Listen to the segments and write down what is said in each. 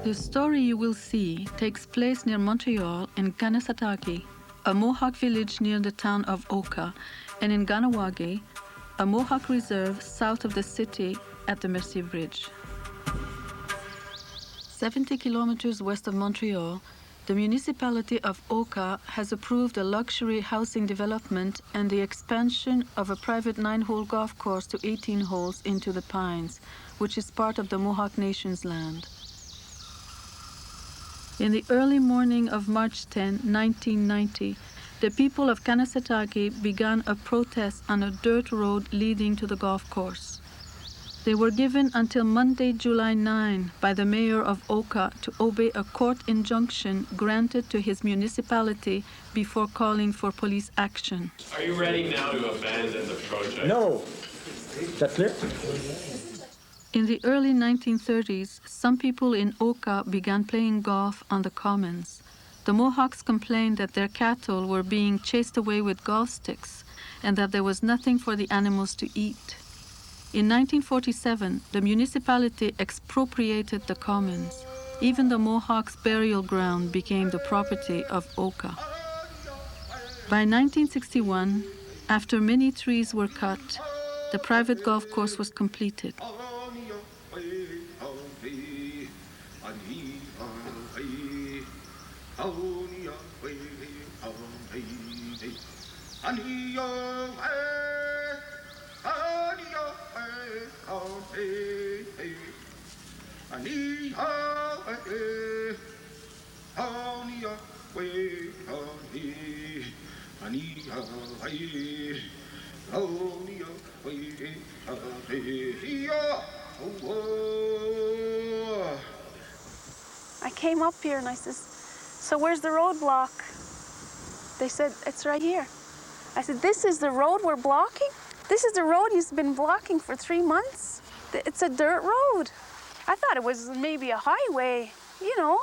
The story you will see takes place near Montreal in Kanehsatake, a Mohawk village near the town of Oka, and in Ganawage, a Mohawk reserve south of the city at the Mercier Bridge. 70 kilometers west of Montreal, the municipality of Oka has approved a luxury housing development and the expansion of a private 9-hole golf course to 18 holes into the Pines, which is part of the Mohawk Nation's land. In the early morning of March 10, 1990, the people of Kanehsatake began a protest on a dirt road leading to the golf course. They were given until Monday, July 9, by the mayor of Oka to obey a court injunction granted to his municipality before calling for police action. Are you ready now to abandon the project? No. Is that clear? In the early 1930s, some people in Oka began playing golf on the commons. The Mohawks complained that their cattle were being chased away with golf sticks and that there was nothing for the animals to eat. In 1947, the municipality expropriated the commons. Even the Mohawks' burial ground became the property of Oka. By 1961, after many trees were cut, the private golf course was completed. I came up here and I says, so where's the roadblock? They said, it's right here. I said, this is the road we're blocking? This is the road you've been blocking for 3 months? It's a dirt road. I thought it was maybe a highway, you know.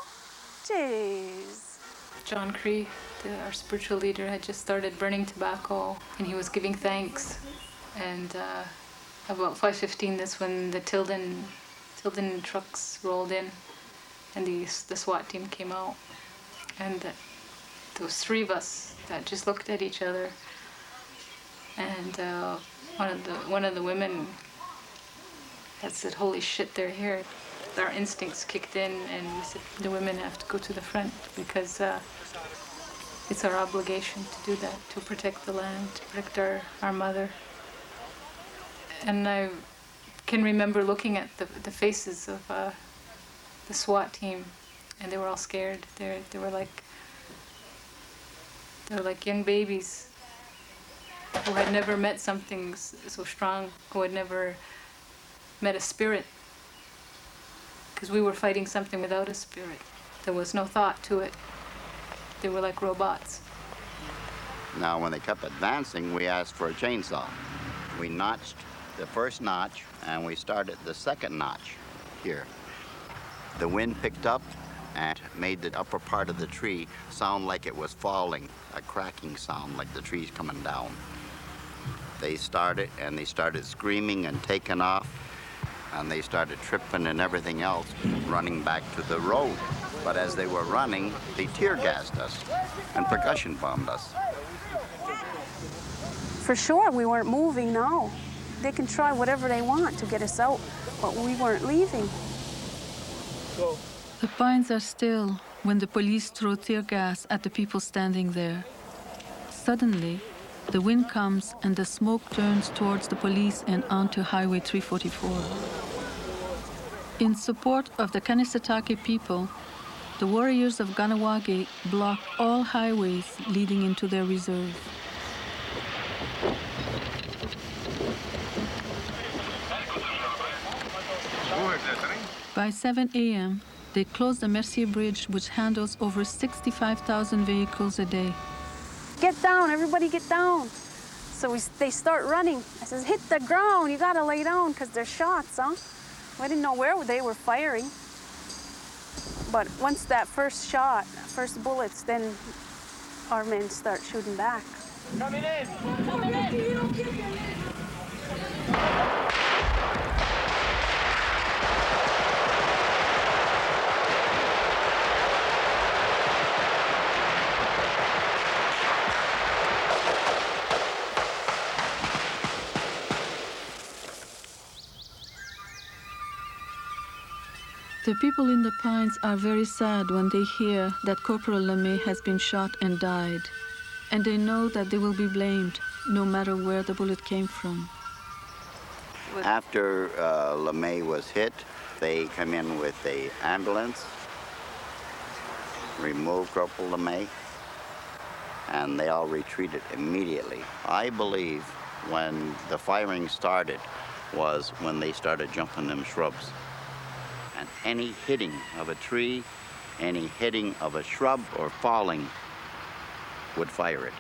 Jeez. John Cree, our spiritual leader, had just started burning tobacco, and he was giving thanks. And about 5:15, that's when the Tilden trucks rolled in, and the SWAT team came out. And those 3 of us that just looked at each other, and one of the women had said, "Holy shit, they're here." Our instincts kicked in, and we said, the women have to go to the front because it's our obligation to do that, to protect the land, to protect our mother. And I can remember looking at the faces of the SWAT team, and they were all scared. They were like young babies who had never met something so strong, who had never met a spirit. Because we were fighting something without a spirit. There was no thought to it. They were like robots. Now, when they kept advancing, we asked for a chainsaw. We notched the first notch, and we started the second notch here. The wind picked up and made the upper part of the tree sound like it was falling, a cracking sound like the tree's coming down. They started, and they started screaming and taking off, and they started tripping and everything else, running back to the road. But as they were running, they tear gassed us and percussion bombed us. For sure, we weren't moving, no. They can try whatever they want to get us out, but we weren't leaving. The pines are still when the police throw tear gas at the people standing there. Suddenly, the wind comes and the smoke turns towards the police and onto Highway 344. In support of the Kanehsatake people, the warriors of Ganawage block all highways leading into their reserve. By 7 a.m., they close the Mercier Bridge, which handles over 65,000 vehicles a day. Get down, everybody get down. So they start running. I says, hit the ground, you gotta lay down, because they're shots, huh? I didn't know where they were firing. But once that first shot, first bullets, then our men start shooting back. Coming in! Coming in! The people in the pines are very sad when they hear that Corporal LeMay has been shot and died, and they know that they will be blamed no matter where the bullet came from. After LeMay was hit, they come in with an ambulance, remove Corporal LeMay, and they all retreated immediately. I believe when the firing started was when they started jumping them shrubs. And any hitting of a tree, any hitting of a shrub or falling would fire it.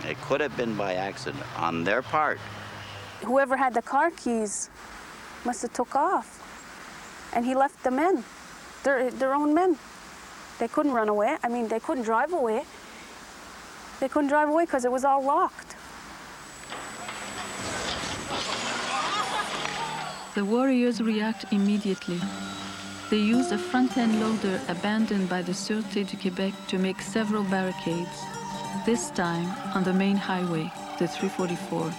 It could have been by accident on their part. Whoever had the car keys must have took off. And he left the men, their own men. They couldn't run away. I mean, they couldn't drive away. They couldn't drive away because it was all locked. The warriors react immediately. They use a front-end loader abandoned by the Sûreté du Québec to make several barricades, this time on the main highway, the 344.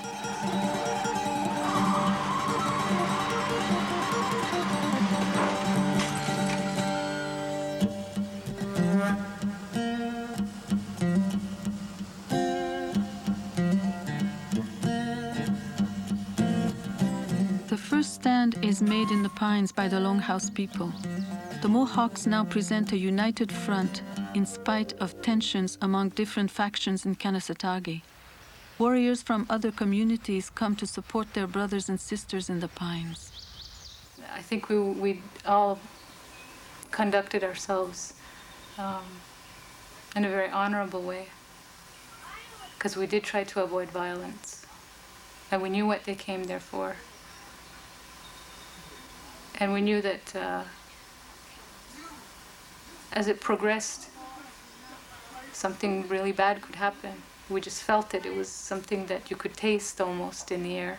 The first stand is made in the pines by the Longhouse people. The Mohawks now present a united front in spite of tensions among different factions in Kanehsatake. Warriors from other communities come to support their brothers and sisters in the pines. I think we all conducted ourselves in a very honorable way, because we did try to avoid violence, and we knew what they came there for. And we knew that as it progressed, something really bad could happen. We just felt it. It was something that you could taste almost in the air.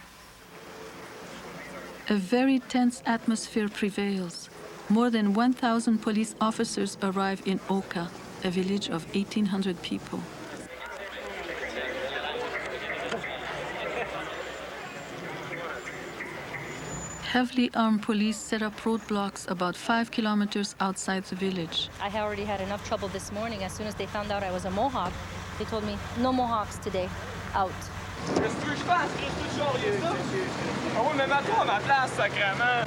A very tense atmosphere prevails. More than 1,000 police officers arrive in Oka, a village of 1,800 people. Heavily armed police set up roadblocks about 5 kilometers outside the village. I had already had enough trouble this morning. As soon as they found out I was a Mohawk, they told me, no Mohawks today, out. Qu'est-ce que je fasse? Qu'est-ce que tu charries ça? Ah oui, mais mets-toi à ma place, sacrément.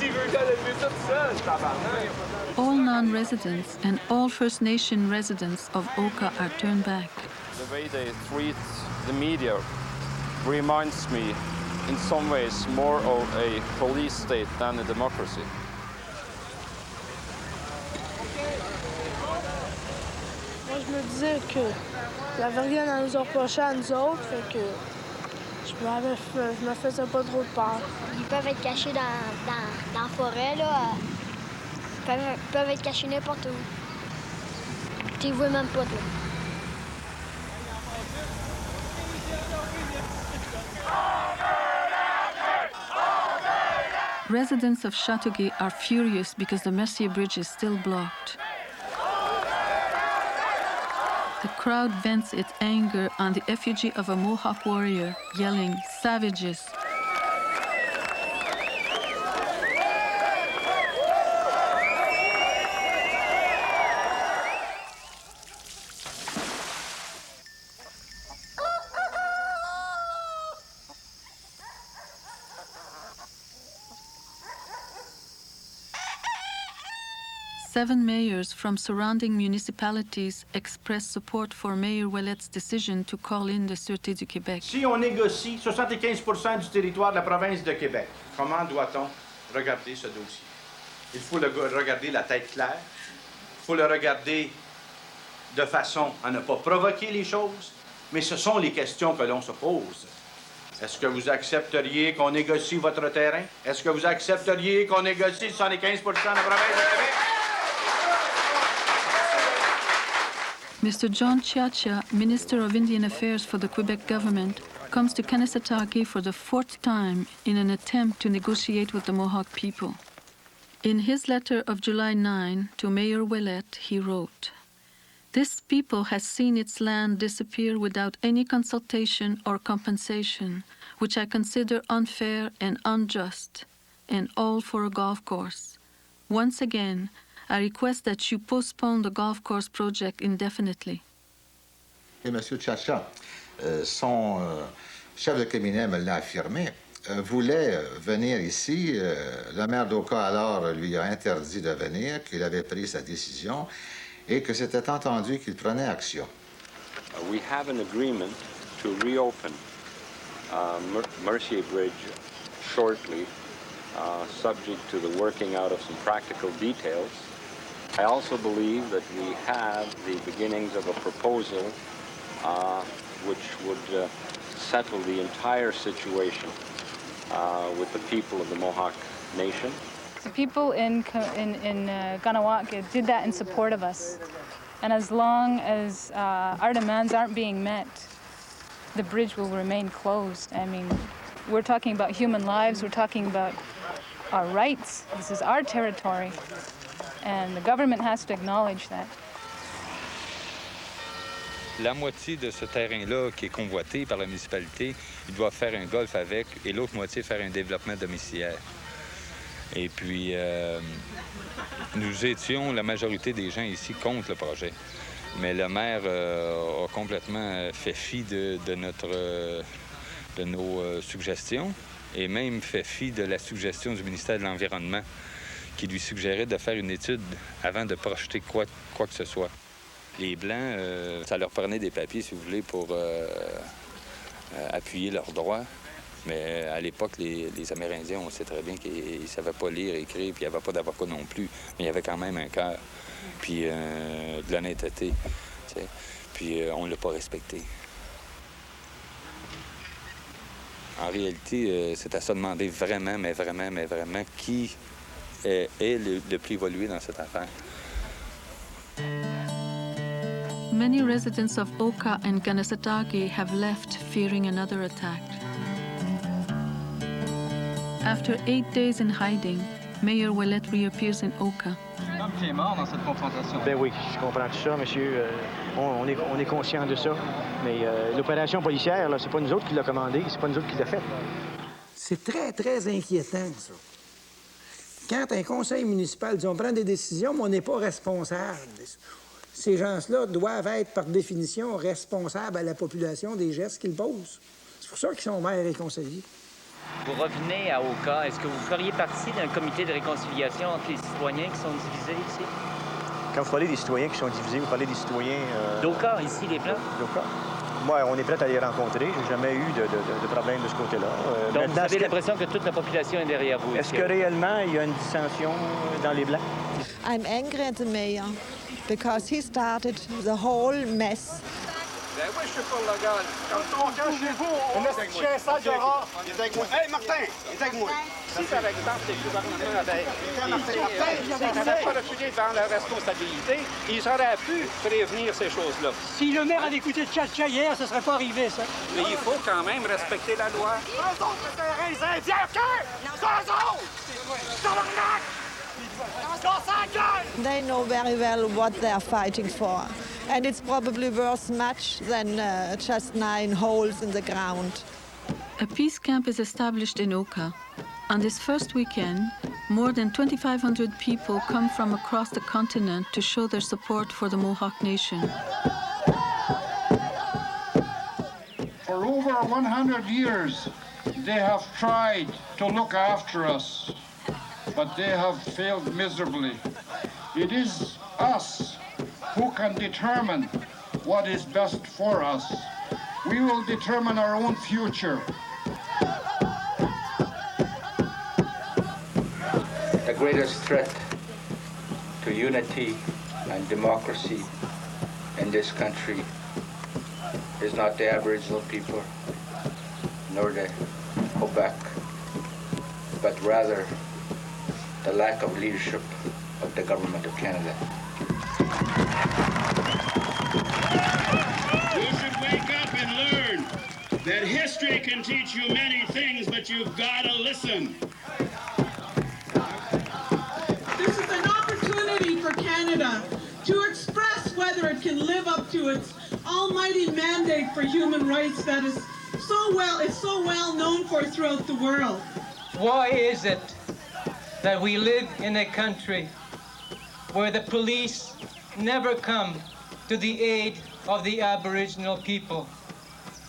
Si tu veux que j'aille lever ça tout seul, tabarnak. All non-residents and all First Nation residents of Oka are turned back. The way they treat the media reminds me in some ways more of a police state than a democracy. Moi, je me disais que il n'y avait rien à nous reprocher à nous autres, fait que je me faisais pas trop de peur. Ils peuvent être cachés dans la forêt, là. Peuvent être cachés n'importe où. Tu les vois même pas, toi. Residents of Chateauguay are furious because the Mercier Bridge is still blocked. The crowd vents its anger on the effigy of a Mohawk warrior, yelling, "Savages!" Seven mayors from surrounding municipalities expressed support for Mayor Ouellette's decision to call in the Sûreté du Québec. Si on négocie 75% du territoire de la province de Québec, comment doit-on regarder ce dossier? Il faut regarder la tête claire, il faut le regarder de façon à ne pas provoquer les choses, mais ce sont les questions que l'on se pose. Est-ce que vous accepteriez qu'on négocie votre terrain? Est-ce que vous accepteriez qu'on négocie 75% de la province de Québec? Mr. John Chiachia, Minister of Indian Affairs for the Quebec government, comes to Kanehsatake for the 4th time in an attempt to negotiate with the Mohawk people. In his letter of July 9 to Mayor Ouellette, he wrote, "This people has seen its land disappear without any consultation or compensation, which I consider unfair and unjust, and all for a golf course. Once again, I request that you postpone the golf course project indefinitely. Et M. Chacha, son chef de cabinet me l'a affirmé, voulait venir ici. Le maire d'Oka alors lui a interdit de venir, qu'il avait pris sa décision et que c'était entendu qu'il prenait action. We have an agreement to reopen Mercier Bridge shortly, subject to the working out of some practical details. I also believe that we have the beginnings of a proposal which would settle the entire situation with the people of the Mohawk Nation. The people in Kanehsatake did that in support of us. And as long as our demands aren't being met, the bridge will remain closed. I mean, we're talking about human lives, we're talking about our rights. This is our territory, and the government has to acknowledge that. La moitié de ce terrain-là qui est convoité par la municipalité, ils doivent faire un golf avec, et l'autre moitié faire un développement domiciliaire. Et puis, nous étions, la majorité des gens ici, contre le projet. Mais le maire a complètement fait fi de nos suggestions et même fait fi de la suggestion du ministère de l'Environnement qui lui suggérait de faire une étude avant de projeter quoi que ce soit. Les Blancs, ça leur prenait des papiers, si vous voulez, pour appuyer leurs droits. Mais à l'époque, les Amérindiens, on sait très bien qu'ils ne savaient pas lire, écrire, puis il n'y avait pas d'avocat non plus. Mais il y avait quand même un cœur, puis de l'honnêteté. Puis on ne l'a pas respecté. En réalité, c'est à se demander vraiment, mais vraiment, qui est le plus évolué dans cette affaire. Many residents of Oka and Kanehsatake have left fearing another attack. After 8 days in hiding, Mayor Ouellet reappears in Oka. L'homme qui est mort dans cette confrontation. Ben oui, je comprends tout ça, monsieur. On est conscient de ça. Mais l'opération policière, là, c'est pas nous autres qui l'a commandée, c'est pas nous autres qui l'a faite. C'est très, très inquiétant, ça. Quand un conseil municipal dit on prend des décisions, mais on n'est pas responsable. Ces gens-là doivent être, par définition, responsables à la population des gestes qu'ils posent. C'est pour ça qu'ils sont maires et conseillers. Vous revenez à Oka. Est-ce que vous feriez partie d'un comité de réconciliation entre les citoyens qui sont divisés ici? Quand vous parlez des citoyens qui sont divisés, vous parlez des citoyens... D'Oka, ici, les Blancs? D'Oka. Moi, on est prêt à les rencontrer. J'ai jamais eu de problème de ce côté-là. Donc, vous avez l'impression que toute la population est derrière vous? Est-ce que réellement, il y a une dissension dans les Blancs? I'm angry at the mayor because he started the whole mess. Ben oui, je suis pour le gars. Comme ton gars chez vous, on a ce chien sale dehors. Il est avec moi. Hey, Martin, il est avec moi. Si, par exemple, les gouvernements n'avaient pas reculé devant la responsabilité, ils auraient pu prévenir ces choses-là. Si le maire avait écouté Tchatcha hier, ça ne serait pas arrivé, ça. Mais il faut quand même respecter la loi. Eux autres, le terrain, les Indiens, OK? C'est eux autres! Tabarnak! They know very well what they are fighting for. And it's probably worth much than just 9 holes in the ground. A peace camp is established in Oka. On this first weekend, more than 2,500 people come from across the continent to show their support for the Mohawk Nation. For over 100 years, they have tried to look after us, but they have failed miserably. It is us who can determine what is best for us. We will determine our own future. The greatest threat to unity and democracy in this country is not the Aboriginal people, nor the Quebec, but rather the lack of leadership of the Government of Canada. You should wake up and learn that history can teach you many things, but you've got to listen. This is an opportunity for Canada to express whether it can live up to its almighty mandate for human rights that is so well known for throughout the world. Why is it that we live in a country where the police never come to the aid of the Aboriginal people.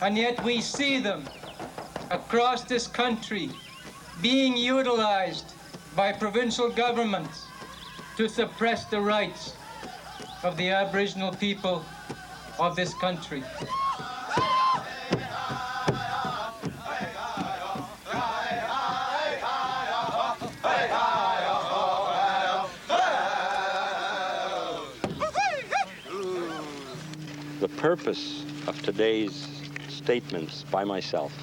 And yet we see them across this country being utilized by provincial governments to suppress the rights of the Aboriginal people of this country. The purpose of today's statements by myself,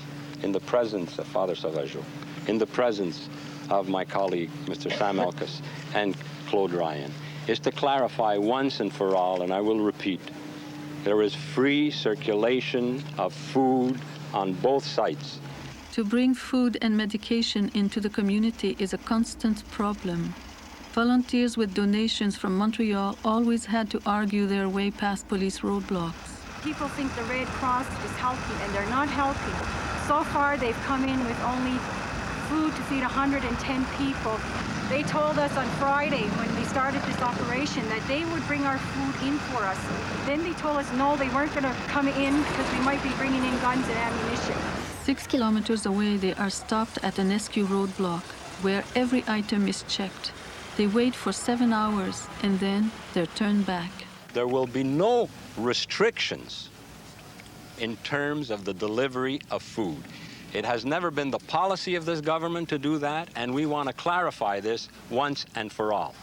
in the presence of Father Sauvageau, in the presence of my colleague, Mr. Sam Elkis, and Claude Ryan, is to clarify once and for all, and I will repeat, there is free circulation of food on both sites. To bring food and medication into the community is a constant problem. Volunteers with donations from Montreal always had to argue their way past police roadblocks. People think the Red Cross is helping, and they're not helping. So far, they've come in with only food to feed 110 people. They told us on Friday, when they started this operation, that they would bring our food in for us. Then they told us no, they weren't going to come in because we might be bringing in guns and ammunition. 6 kilometers away, they are stopped at an SQ roadblock, where every item is checked. They wait for 7 hours, and then they're turned back. There will be no restrictions in terms of the delivery of food. It has never been the policy of this government to do that, and we want to clarify this once and for all.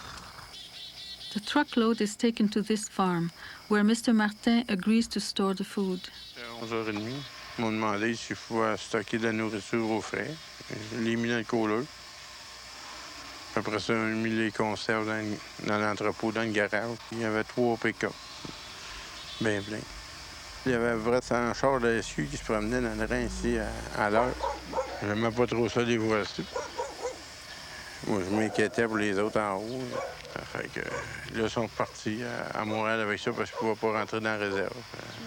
The truckload is taken to this farm, where Mr. Martin agrees to store the food. 11h30, ils m'ont demandé s'il faut stocker de la nourriture au frais. Je l'ai mis dans le cooler. Après ça, on a mis les conserves dans l'entrepôt, dans le garage. Il y avait 3 pick-up, bien plein. Il y avait un vrai char de SQ qui se promenait dans le Rhin ici à l'heure. J'aimais pas trop ça, les voitures. Moi, je m'inquiétais pour les autres en haut. Fait que là, ils sont partis à Montréal avec ça parce qu'ils ne pouvaient pas rentrer dans la réserve.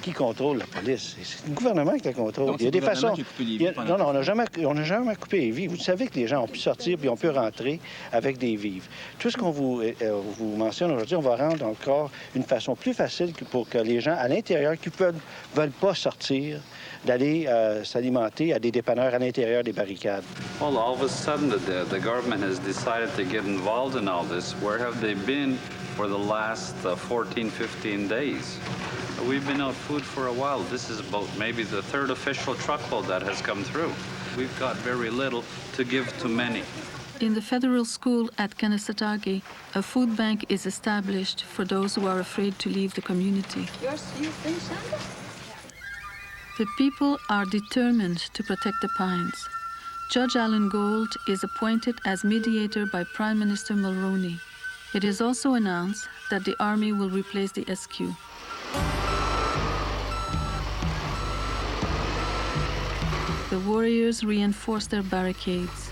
Qui contrôle la police? C'est le gouvernement qui la contrôle. Donc, il y a des façons. Non, on n'a jamais coupé les vivres. Vous savez que les gens ont pu sortir puis ont pu rentrer avec des vivres. Tout ce qu'on vous mentionne aujourd'hui, on va rendre encore une façon plus facile pour que les gens à l'intérieur qui ne veulent pas sortir, d'aller s'alimenter à des dépanneurs à l'intérieur des barricades. Well, all of a sudden, the government has decided to get involved in all this. Where have they been for the last 14, 15 days? We've been out food for a while. This is about maybe the third official truckload that has come through. We've got very little to give to many. In the federal school at Kanehsatake, a food bank is established for those who are afraid to leave the community. The people are determined to protect the pines. Judge Alan Gold is appointed as mediator by Prime Minister Mulroney. It is also announced that the army will replace the SQ. The warriors reinforce their barricades.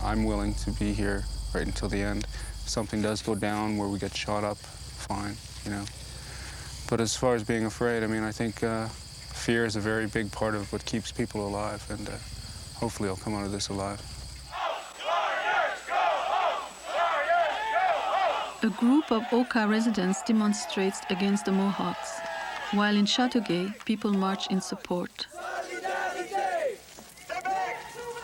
I'm willing to be here right until the end. If something does go down where we get shot up, fine, you know. But as far as being afraid, I mean, I think fear is a very big part of what keeps people alive, and hopefully I'll come out of this alive. A group of Oka residents demonstrates against the Mohawks, while in Chateauguay, people march in support.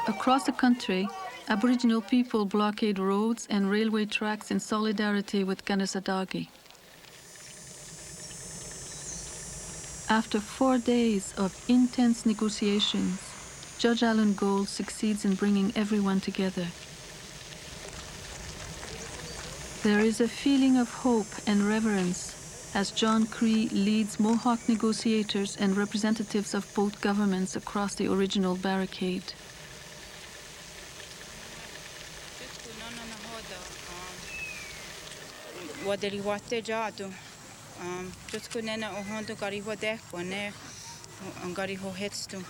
Across the country, Aboriginal people blockade roads and railway tracks in solidarity with Kanehsatake. After 4 days of intense negotiations, Judge Alan Gold succeeds in bringing everyone together. There is a feeling of hope and reverence as John Cree leads Mohawk negotiators and representatives of both governments across the original barricade. Waderi wate jadu, just nena ohondo gari wade kone, gari ho hetstu.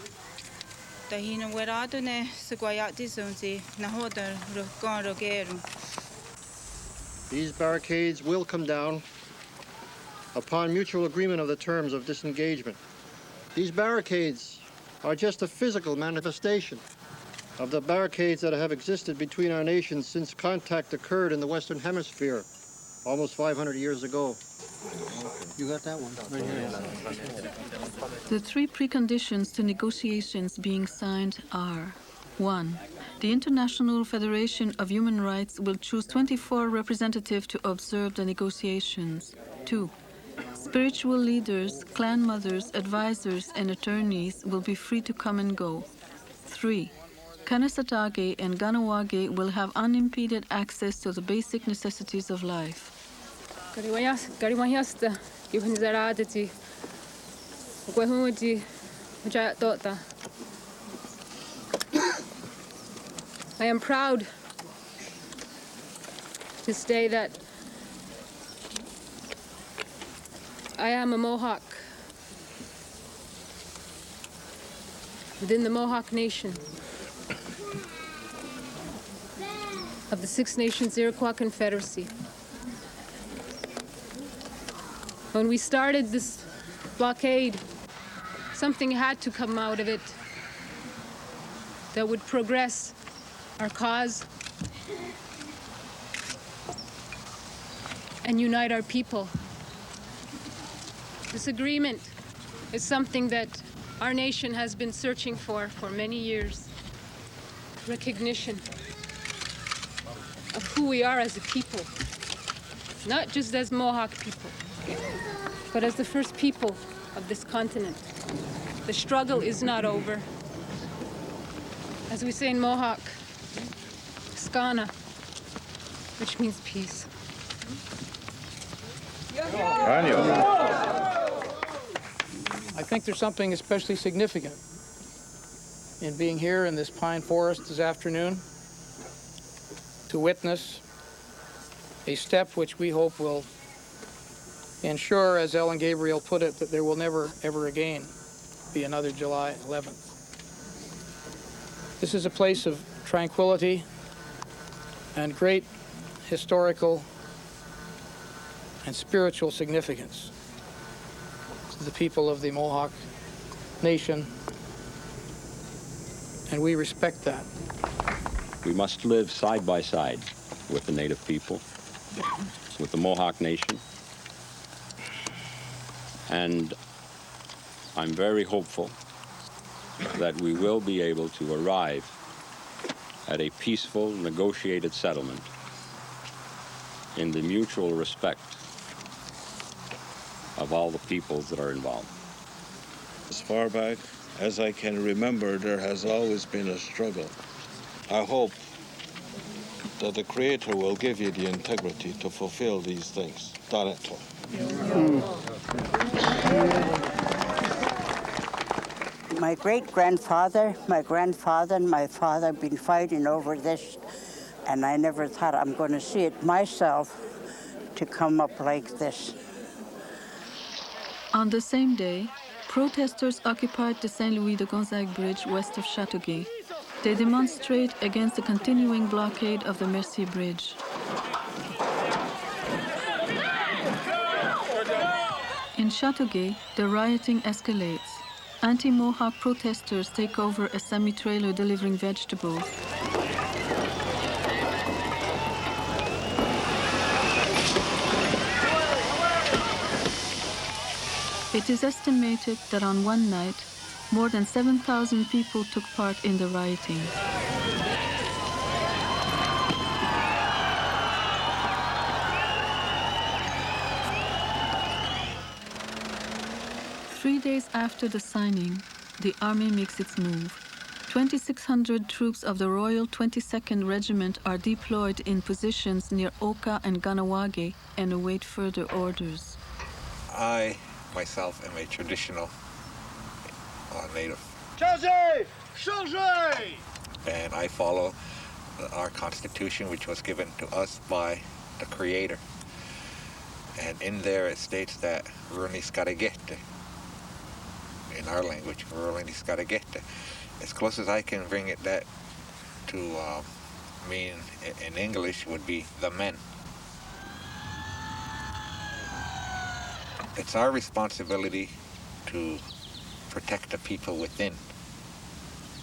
Tahina werado ne seguayati zonzi nahoda rogan rogeru. These barricades will come down. upon mutual agreement of the terms of disengagement. These barricades are just a physical manifestation of the barricades that have existed between our nations since contact occurred in the Western Hemisphere almost 500 years ago. You got that one? Right here. The three preconditions to negotiations being signed are: 1. The International Federation of Human Rights will choose 24 representatives to observe the negotiations. 2. Spiritual leaders, clan mothers, advisors, and attorneys will be free to come and go. 3. Kanehsatake and Ganawage will have unimpeded access to the basic necessities of life. I am proud to say that I am a Mohawk within the Mohawk Nation of the Six Nations Iroquois Confederacy. When we started this blockade, something had to come out of it that would progress our cause and unite our people. This agreement is something that our nation has been searching for many years. Recognition of who we are as a people, not just as Mohawk people, but as the first people of this continent. The struggle is not over. As we say in Mohawk, Skana, which means peace. I think there's something especially significant in being here in this pine forest this afternoon to witness a step which we hope will ensure, as Ellen Gabriel put it, that there will never, ever again be another July 11th. This is a place of tranquility and great historical and spiritual significance to the people of the Mohawk Nation, and we respect that. We must live side by side with the Native people, with the Mohawk Nation, and I'm very hopeful that we will be able to arrive at a peaceful, negotiated settlement in the mutual respect of all the peoples that are involved. As far back as I can remember, there has always been a struggle. I hope that the Creator will give you the integrity to fulfill these things. Tareto. My great-grandfather, my grandfather, and my father have been fighting over this, and I never thought I'm going to see it myself to come up like this. On the same day, protesters occupied the Saint Louis de Gonzague Bridge west of Chateauguay. They demonstrate against the continuing blockade of the Mercier Bridge. In Chateauguay, the rioting escalates. Anti-Mohawk protesters take over a semi-trailer delivering vegetables. It is estimated that on one night, more than 7,000 people took part in the rioting. Three days after the signing, the army makes its move. 2,600 troops of the Royal 22nd Regiment are deployed in positions near Oka and Ganawage and await further orders. I, myself, am a traditional Native. And I follow our Constitution, which was given to us by the Creator. And in there it states that Runiskaregete, in our language, Runiskaregete. As close as I can bring it that to mean in English would be the men. it's our responsibility to protect the people within.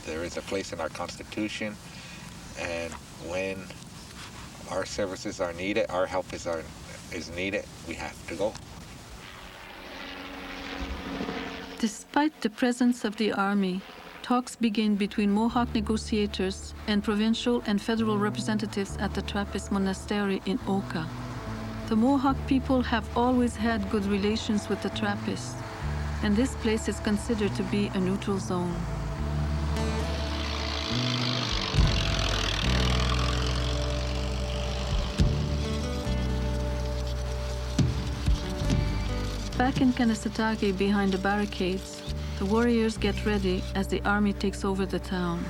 There is a place in our Constitution, and when our services are needed, our help is needed, we have to go. Despite the presence of the army, talks begin between Mohawk negotiators and provincial and federal representatives at the Trappist monastery in Oka. The Mohawk people have always had good relations with the Trappists, and this place is considered to be a neutral zone. Back in Kanehsatake behind the barricades, the warriors get ready as the army takes over the town.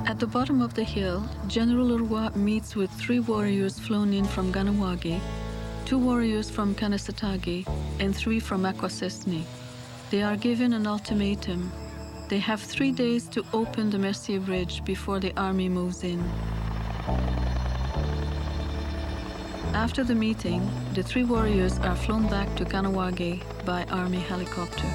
At the bottom of the hill, General Leroy meets with 3 warriors flown in from Ganawagi, 2 warriors from Kanehsatake, and 3 from Akwesasne. They are given an ultimatum. They have 3 days to open the Mercier Bridge before the army moves in. After the meeting, the 3 warriors are flown back to Ganawagi by army helicopter.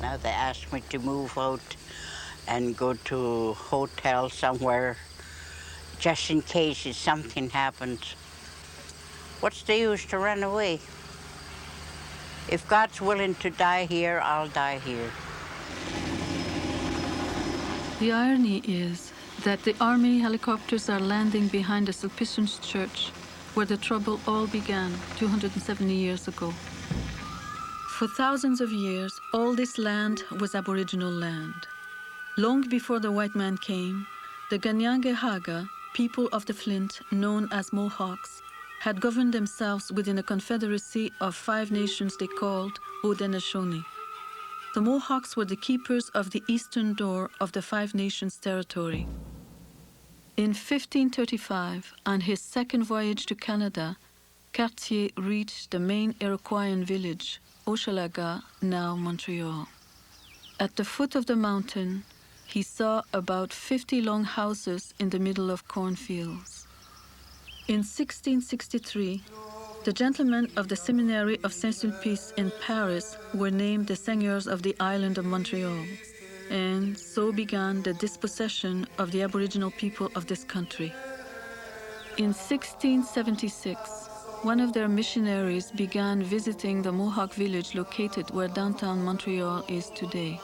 Now they asked me to move out and go to a hotel somewhere, just in case if something happens. What's the use to run away? If God's willing to die here, I'll die here. The irony is that the army helicopters are landing behind the Sulpicians Church, where the trouble all began 270 years ago. For thousands of years, all this land was Aboriginal land. Long before the white man came, the Ganyange Haga, people of the Flint, known as Mohawks, had governed themselves within a confederacy of 5 nations they called Haudenosaunee. The Mohawks were the keepers of the eastern door of the 5 nations' territory. In 1535, on his 2nd voyage to Canada, Cartier reached the main Iroquoian village, Hochelaga, now Montreal. At the foot of the mountain, he saw about 50 long houses in the middle of cornfields. In 1663, the gentlemen of the Seminary of Saint-Sulpice in Paris were named the seigneurs of the island of Montreal, and so began the dispossession of the Aboriginal people of this country. In 1676, one of their missionaries began visiting the Mohawk village located where downtown Montreal is today.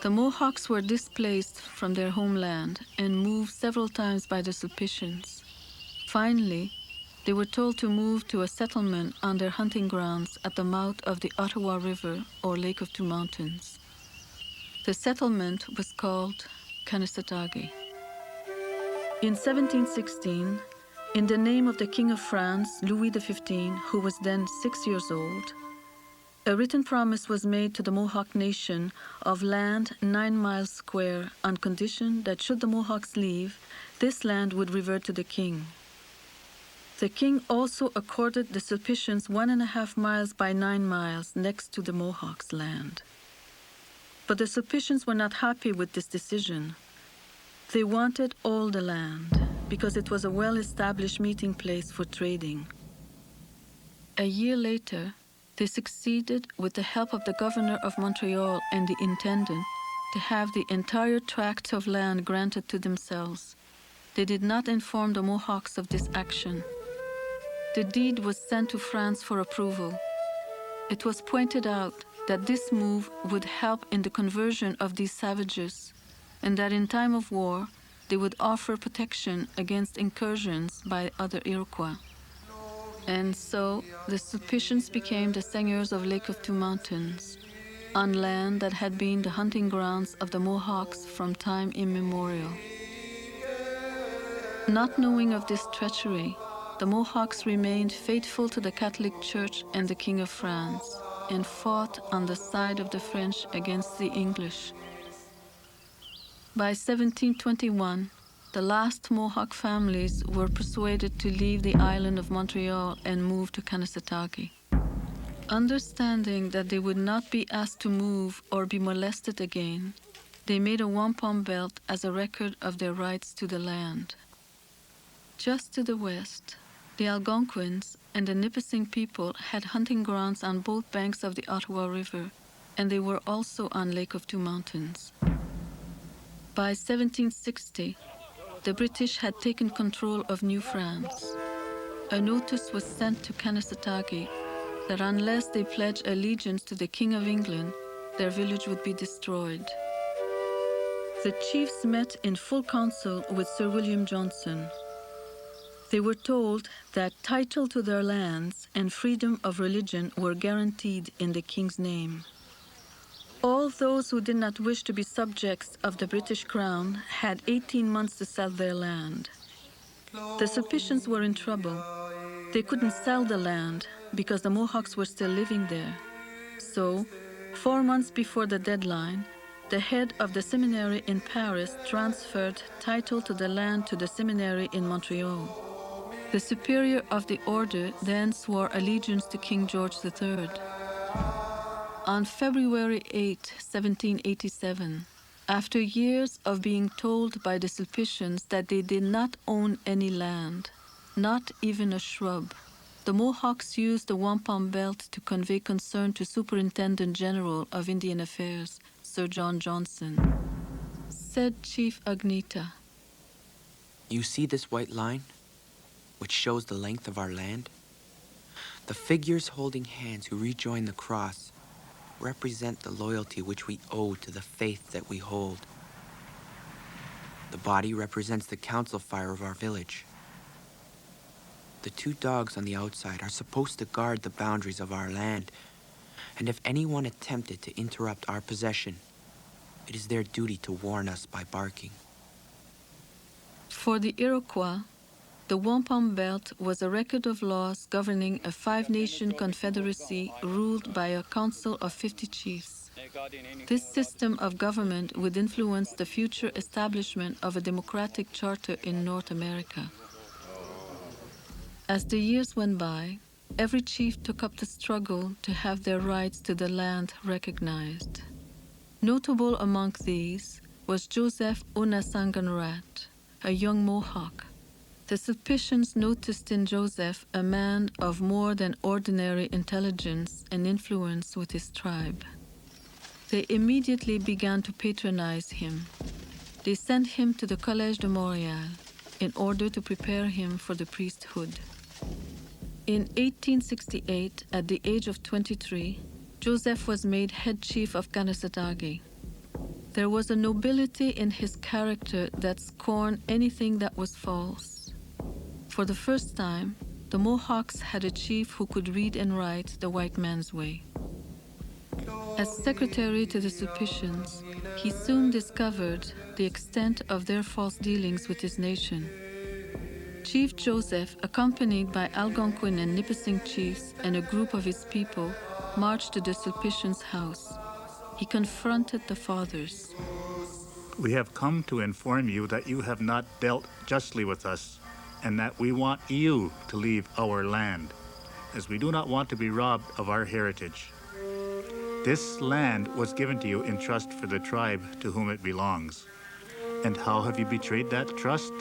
The Mohawks were displaced from their homeland and moved several times by the Sulpicians. Finally, they were told to move to a settlement on their hunting grounds at the mouth of the Ottawa River or Lake of Two Mountains. The settlement was called Kanehsatake. In 1716, in the name of the King of France, Louis XV, who was then 6 years old, a written promise was made to the Mohawk nation of land 9 miles square on condition that should the Mohawks leave, this land would revert to the king. The king also accorded the Sulpicians 1.5 miles by 9 miles next to the Mohawks' land. But the Sulpicians were not happy with this decision. They wanted all the land because it was a well-established meeting place for trading. A year later, they succeeded, with the help of the governor of Montreal and the intendant, to have the entire tract of land granted to themselves. They did not inform the Mohawks of this action. The deed was sent to France for approval. It was pointed out that this move would help in the conversion of these savages, and that in time of war, they would offer protection against incursions by other Iroquois. And so, the Sulpicians became the seigneurs of Lake of Two Mountains, on land that had been the hunting grounds of the Mohawks from time immemorial. Not knowing of this treachery, the Mohawks remained faithful to the Catholic Church and the King of France, and fought on the side of the French against the English. By 1721, the last Mohawk families were persuaded to leave the island of Montreal and move to Kanehsatake. Understanding that they would not be asked to move or be molested again, they made a wampum belt as a record of their rights to the land. Just to the west, the Algonquins and the Nipissing people had hunting grounds on both banks of the Ottawa River, and they were also on Lake of Two Mountains. By 1760, the British had taken control of New France. A notice was sent to Kanehsatake that unless they pledged allegiance to the King of England, their village would be destroyed. The chiefs met in full council with Sir William Johnson. They were told that title to their lands and freedom of religion were guaranteed in the King's name. All those who did not wish to be subjects of the British Crown had 18 months to sell their land. The Sulpicians were in trouble. They couldn't sell the land because the Mohawks were still living there. So, 4 months before the deadline, the head of the seminary in Paris transferred title to the land to the seminary in Montreal. The superior of the order then swore allegiance to King George III. On February 8, 1787, after years of being told by the Sulpicians that they did not own any land, not even a shrub, the Mohawks used the wampum belt to convey concern to Superintendent General of Indian Affairs, Sir John Johnson. Said Chief Agnita, "You see this white line, which shows the length of our land? The figures holding hands who rejoin the cross represent the loyalty which we owe to the faith that we hold. The body represents the council fire of our village. The 2 dogs on the outside are supposed to guard the boundaries of our land, and if anyone attempted to interrupt our possession, it is their duty to warn us by barking." For the Iroquois, the wampum belt was a record of laws governing a 5-nation confederacy ruled by a council of 50 chiefs. This system of government would influence the future establishment of a democratic charter in North America. As the years went by, every chief took up the struggle to have their rights to the land recognized. Notable among these was Joseph Onasanganrat, a young Mohawk. The Sulpicians noticed in Joseph a man of more than ordinary intelligence and influence with his tribe. They immediately began to patronize him. They sent him to the Collège de Montréal in order to prepare him for the priesthood. In 1868, at the age of 23, Joseph was made head chief of Kanehsatake. There was a nobility in his character that scorned anything that was false. For the first time, the Mohawks had a chief who could read and write the white man's way. As secretary to the Sulpicians, he soon discovered the extent of their false dealings with his nation. Chief Joseph, accompanied by Algonquin and Nipissing chiefs and a group of his people, marched to the Sulpicians' house. He confronted the fathers. "We have come to inform you that you have not dealt justly with us, and that we want you to leave our land, as we do not want to be robbed of our heritage. This land was given to you in trust for the tribe to whom it belongs. And how have you betrayed that trust?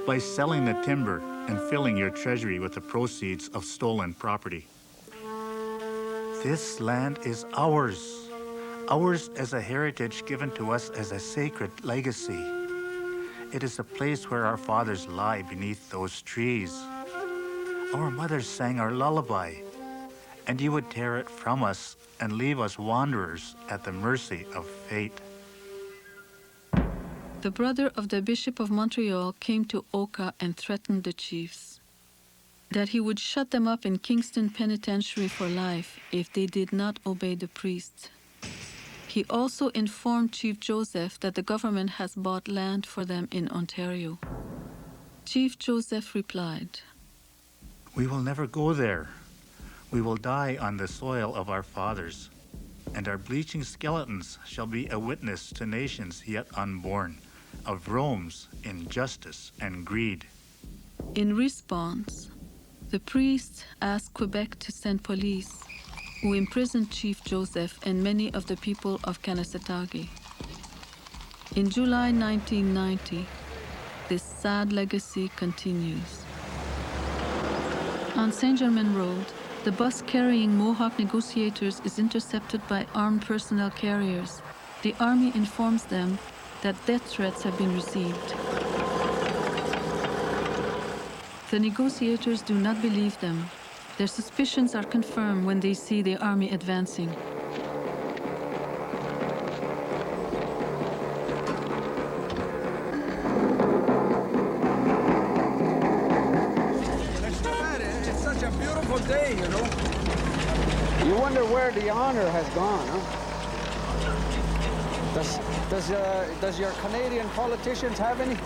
By selling the timber and filling your treasury with the proceeds of stolen property. This land is ours as a heritage given to us as a sacred legacy. It is a place where our fathers lie beneath those trees. Our mothers sang our lullaby, and you would tear it from us and leave us wanderers at the mercy of fate." The brother of the Bishop of Montreal came to Oka and threatened the chiefs that he would shut them up in Kingston Penitentiary for life if they did not obey the priest. He also informed Chief Joseph that the government has bought land for them in Ontario. Chief Joseph replied, "We will never go there. We will die on the soil of our fathers, and our bleaching skeletons shall be a witness to nations yet unborn of Rome's injustice and greed. In response, the priests asked Quebec to send police, who imprisoned Chief Joseph and many of the people of Kanehsatake. In July 1990, this sad legacy continues. On Saint Germain Road, the bus carrying Mohawk negotiators is intercepted by armed personnel carriers. The army informs them that death threats have been received. The negotiators do not believe them. Their suspicions are confirmed when they see the army advancing. It's such a beautiful day, you know. You wonder where the honor has gone, huh? Does your Canadian politicians have any?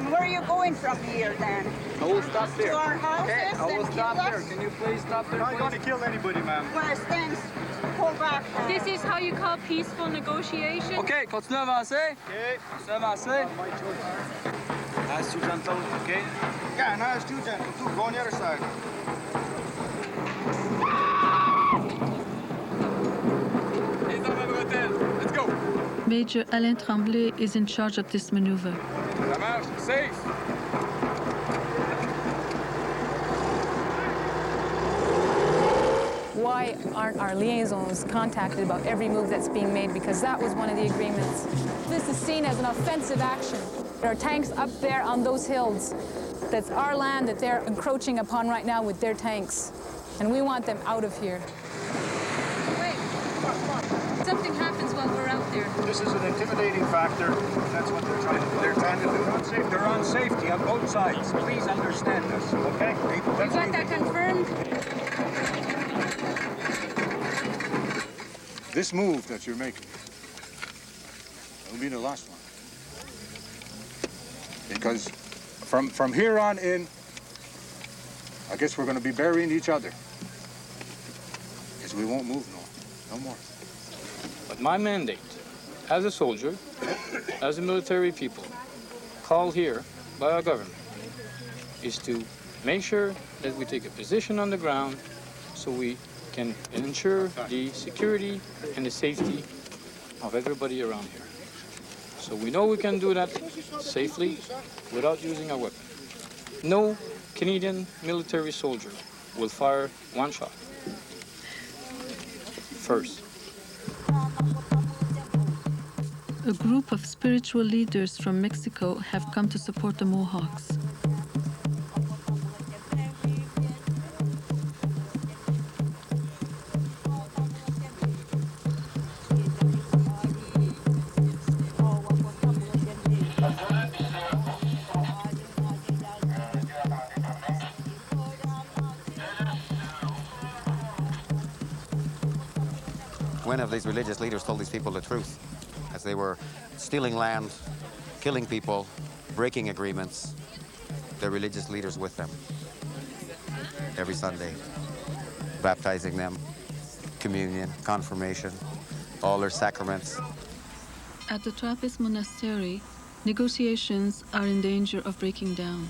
Where are you going from here, then? I will stop there. To our houses? Okay, I will stop there. Us? Can you please stop there? I'm not going to kill anybody, ma'am. Well, then, pull back. This is how you call peaceful negotiation? Okay, continue à avancer. Okay. Continue à avancer. Nice too gentle, okay? Yeah, nice too gentle, too. Go on the other side. Let's go. Major Alain Tremblay is in charge of this maneuver. Ça marche, safe. Why aren't our liaisons contacted about every move that's being made? Because that was one of the agreements. This is seen as an offensive action. There are tanks up there on those hills. That's our land that they're encroaching upon right now with their tanks. And we want them out of here. Wait, something happens while we're out there. This is an intimidating factor. That's what they're trying to do. They're trying to do. They're on safety on both sides. Please understand this, okay? You got that confirmed? This move that you're making will be the last one. Because from here on in, I guess we're going to be burying each other. Because we won't move no more. But my mandate, as a soldier, as a military people, called here by our government, is to make sure that we take a position on the ground so we can ensure the security and the safety of everybody around here. So we know we can do that safely without using a weapon. No Canadian military soldier will fire one shot. First. A group of spiritual leaders from Mexico have come to support the Mohawks. One of these religious leaders told these people the truth, as they were stealing land, killing people, breaking agreements. Their religious leaders with them every Sunday, baptizing them, communion, confirmation, all their sacraments. At the Trappist monastery, negotiations are in danger of breaking down.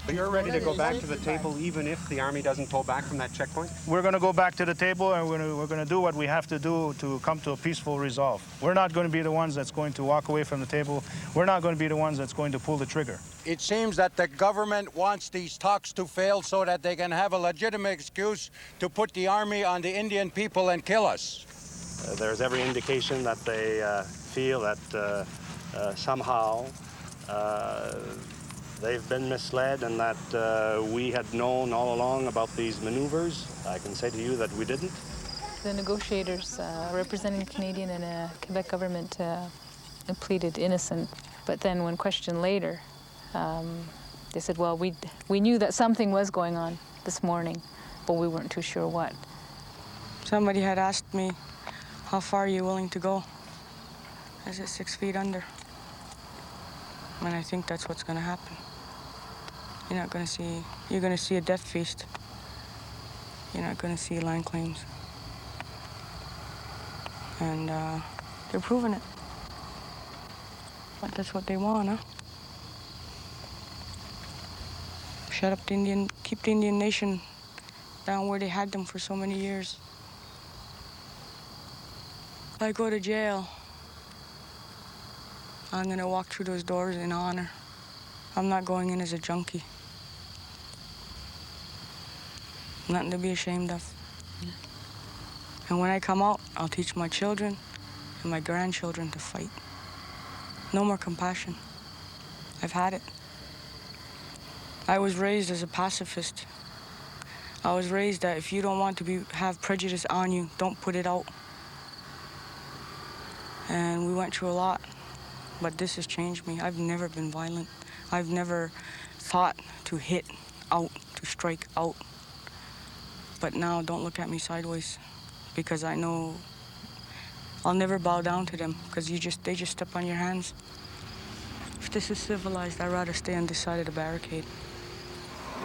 You're ready to go back to the table even if the army doesn't pull back from that checkpoint? We're going to go back to the table and we're going to do what we have to do to come to a peaceful resolve. We're not going to be the ones that's going to walk away from the table. We're not going to be the ones that's going to pull the trigger. It seems that the government wants these talks to fail so that they can have a legitimate excuse to put the army on the Indian people and kill us. There's every indication that they feel that somehow they've been misled and that we had known all along about these maneuvers. I can say to you that we didn't. The negotiators representing the Canadian and Quebec government pleaded innocent, but then when questioned later, they said, well, we knew that something was going on, this morning, but we weren't too sure what. Somebody had asked me, how far are you willing to go? I said 6 feet under. And I think that's what's going to happen. You're going to see a death feast. You're not going to see land claims. And they're proving it. But that's what they want, huh? Shut up keep the Indian nation down where they had them for so many years. If I go to jail, I'm going to walk through those doors in honor. I'm not going in as a junkie. Nothing to be ashamed of. Yeah. And when I come out, I'll teach my children and my grandchildren to fight. No more compassion. I've had it. I was raised as a pacifist. I was raised that if you don't want to have prejudice on you, don't put it out. And we went through a lot, but this has changed me. I've never been violent. I've never thought to hit out, to strike out. But now don't look at me sideways, because I know I'll never bow down to them, because they just step on your hands. If this is civilized, I'd rather stay on this side of the barricade.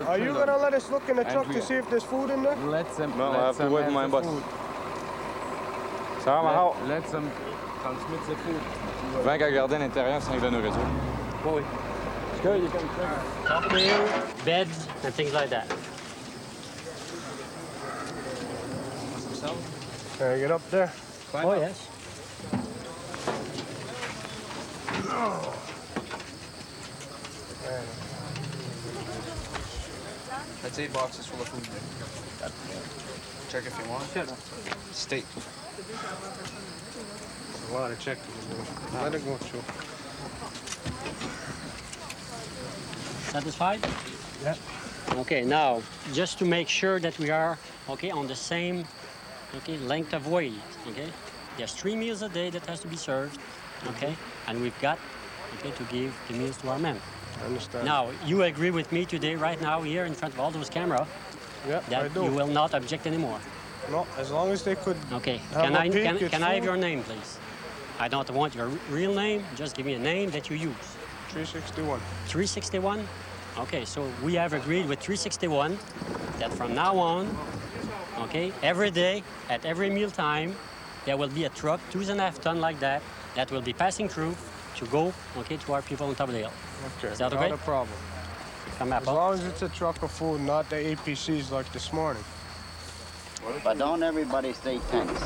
Are you gonna let us look in the truck to see if there's food in there? Let them. No, I have to wait for my boss. Let them transmit the food. Vingt qu'à garder à l'intérieur sans de nourriture. Oui. It's good, you can Top meal, beds, and things like that. Can I get up there? Oh, yes. That's 8 boxes full of food. Check if you want. Steak. There's a lot of checking to do. Let it go through. Satisfied? Yeah. Okay, now, just to make sure that we are, on the same, length of weight, There's 3 meals a day that has to be served, And we've got, to give the meals to our men. I understand. Now, you agree with me today, right now, here in front of all those cameras, that you will not object anymore. No, as long as they could. Okay. Can I have your name, please? I don't want your real name. Just give me a name that you use. 361. 361? Okay, so we have agreed with 361 that from now on, every day, at every meal time, there will be a truck, 2.5 tons like that will be passing through to go, to our people on top of the hill. Okay, is that okay? Not a problem. As long as it's a truck of food, not the APCs like this morning. But don't everybody stay tense.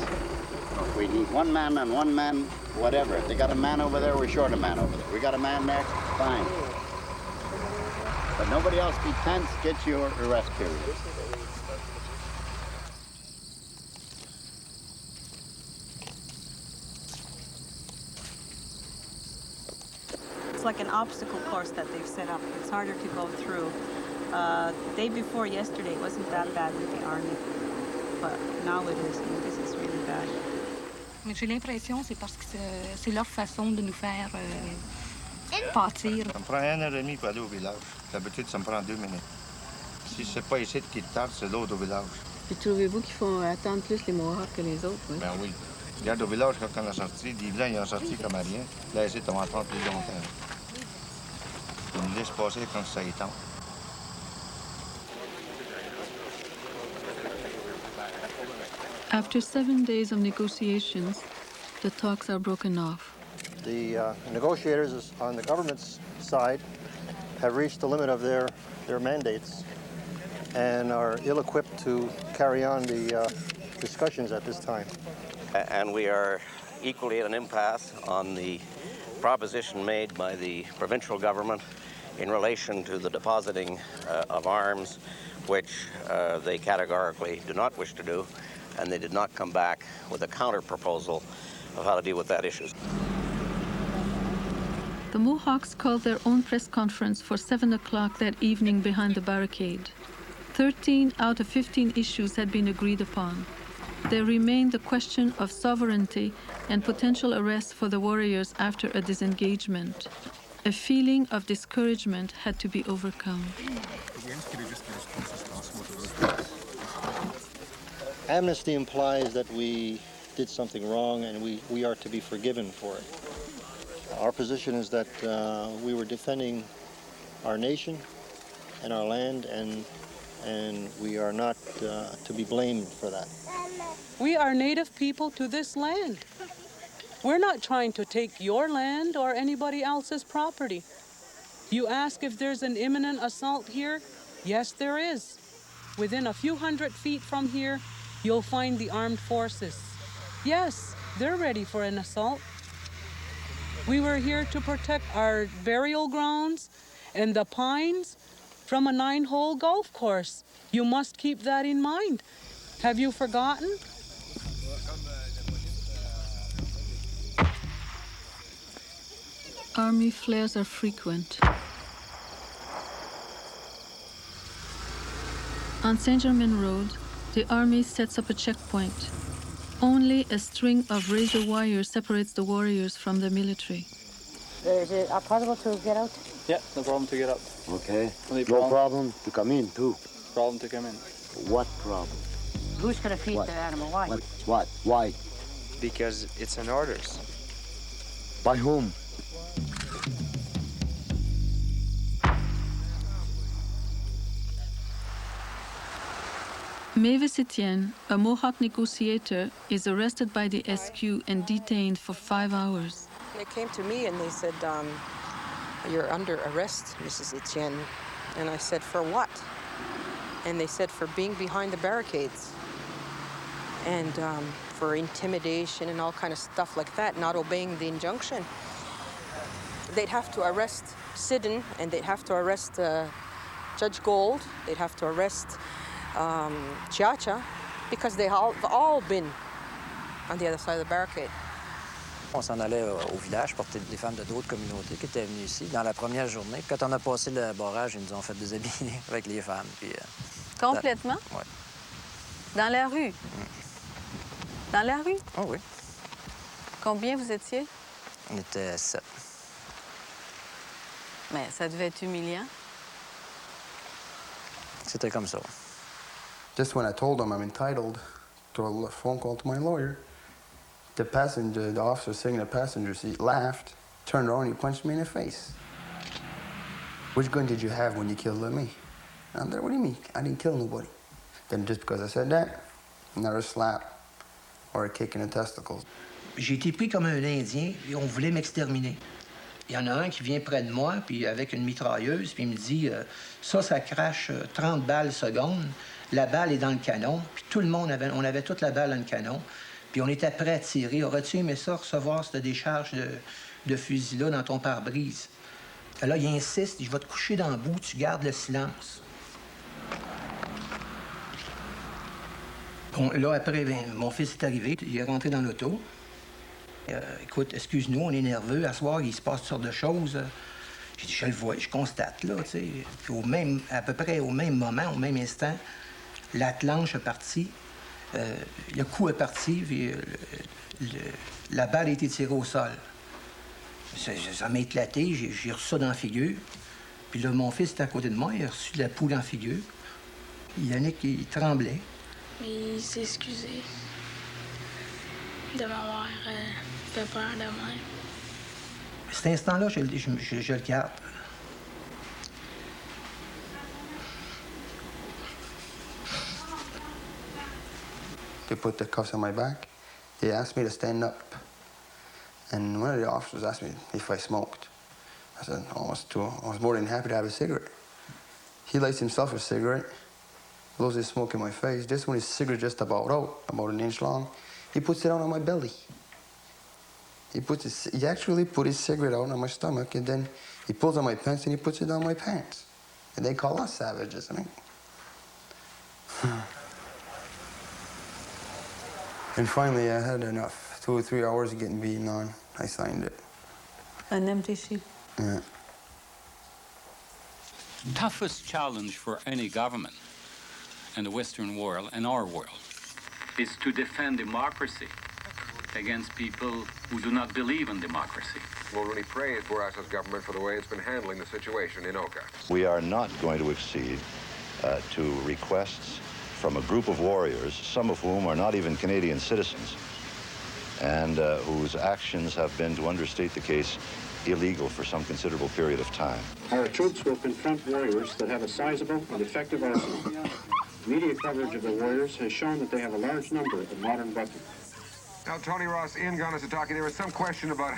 We need one man and one man, whatever. If they got a man over there, we're short a man over there. We got a man there, fine. But nobody else be tense, get your arrest period. It's like an obstacle course that they've set up. It's harder to go through. Day before yesterday, it wasn't that bad with the army, but now it is. And this is really bad. Mais j'ai l'impression c'est parce que c'est leur façon de nous faire pâtir. Ça me prend 1h30 pour aller au village. D'habitude, ça me prend 2 minutes. Si c'est pas ici qui tarde, c'est l'autre au village. Puis trouvez-vous qu'ils font attendre plus les Mohawks que les autres? Oui? Ben oui. Regarde au village, quand on a sorti, des blancs, ils ont sorti comme à rien. Là, ici, on va attendre plus longtemps. Ils nous laissent passer quand ça y tente. After 7 days of negotiations, the talks are broken off. The negotiators on the government's side have reached the limit of their mandates and are ill-equipped to carry on the discussions at this time. And we are equally at an impasse on the proposition made by the provincial government in relation to the depositing of arms, which they categorically do not wish to do, and they did not come back with a counter-proposal of how to deal with that issue. The Mohawks called their own press conference for 7 o'clock that evening behind the barricade. 13 out of 15 issues had been agreed upon. There remained the question of sovereignty and potential arrest for the warriors after a disengagement. A feeling of discouragement had to be overcome. Amnesty implies that we did something wrong and we are to be forgiven for it. Our position is that we were defending our nation and our land, and we are not to be blamed for that. We are native people to this land. We're not trying to take your land or anybody else's property. You ask if there's an imminent assault here? Yes, there is. Within a few hundred feet from here, you'll find the armed forces. Yes, they're ready for an assault. We were here to protect our burial grounds and the pines from a 9-hole golf course. You must keep that in mind. Have you forgotten? Army flares are frequent. On Saint-Germain Road, the Army sets up a checkpoint. Only a string of razor wire separates the warriors from the military. Is it possible to get out? Yeah, no problem to get out. Okay. No problem to come in, too. Problem to come in. What problem? Who's going to feed the animal? Why? What? Why? Because it's an orders. By whom? Mavis Etienne, a Mohawk negotiator, is arrested by the SQ and detained for 5 hours. They came to me and they said, you're under arrest, Mrs. Etienne. And I said, for what? And they said, for being behind the barricades. And for intimidation and all kind of stuff like that, not obeying the injunction. They'd have to arrest Sidden, and they'd have to arrest Judge Gold. They'd have to arrest Chiacha, because they have all been on the other side of the barricade. On s'en allait au village porter des femmes de d'autres communautés qui étaient venues ici dans la première journée. Quand on a passé le barrage, ils nous ont fait déshabiller avec les femmes. Puis, complètement? Oui. Dans la rue? Dans la rue? Oh oui. Combien vous étiez? On était 7. Mais ça devait être humiliant. C'était comme ça. Just when I told him I'm entitled to a phone call to my lawyer, the officer sitting in the passenger seat laughed, turned around, and he punched me in the face. Which gun did you have when you killed me? I'm there, what do you mean? I didn't kill nobody. Then just because I said that, another slap or a kick in the testicles. J'ai été pris comme un Indien et on voulait m'exterminer. Il y en a un qui vient près de moi, puis avec une mitrailleuse, puis il me dit ça crache 30 balles seconde. La balle est dans le canon, puis tout le monde on avait toute la balle dans le canon, puis on était prêt à tirer. Aurais-tu aimé ça, recevoir cette décharge de fusil-là dans ton pare-brise? Là, il insiste, je vais te coucher dans le bout, tu gardes le silence. Bon, là, après, mon fils est arrivé, il est rentré dans l'auto. Écoute, excuse-nous, on est nerveux, à soir, il se passe toutes sortes de choses. J'ai dit, je le vois, je constate, là, tu sais. Puis à peu près au même moment, au même instant, l'attelage est parti, le coup est parti, puis la balle a été tirée au sol. Ça m'a éclaté, j'ai reçu ça dans la figure. Puis là, mon fils était à côté de moi, il a reçu de la poule en figure. Yannick, il tremblait. Il s'est excusé de m'avoir fait peur de même. Cet instant-là, je le garde. They put the cuffs on my back. They asked me to stand up. And one of the officers asked me if I smoked. I said, I was more than happy to have a cigarette. He lights himself a cigarette, blows his smoke in my face. Just when his cigarette just about out, about an inch long, he puts it out on my belly. He actually put his cigarette out on my stomach, and then he pulls on my pants and he puts it down my pants. And they call us savages, I mean. And finally, I had enough. 2 or 3 hours of getting beaten on. I signed it. An empty sheet. Yeah. Toughest challenge for any government in the Western world and our world is to defend democracy against people who do not believe in democracy. We'll really praise Bourassa's government for the way it's been handling the situation in Oka. We are not going to accede to requests from a group of warriors, some of whom are not even Canadian citizens, and whose actions have been, to understate the case, illegal for some considerable period of time. Our troops will confront warriors that have a sizable and effective arsenal. Media coverage of the warriors has shown that they have a large number of modern weapons. Now, Tony Ross, in Kanehsatake, there was some question about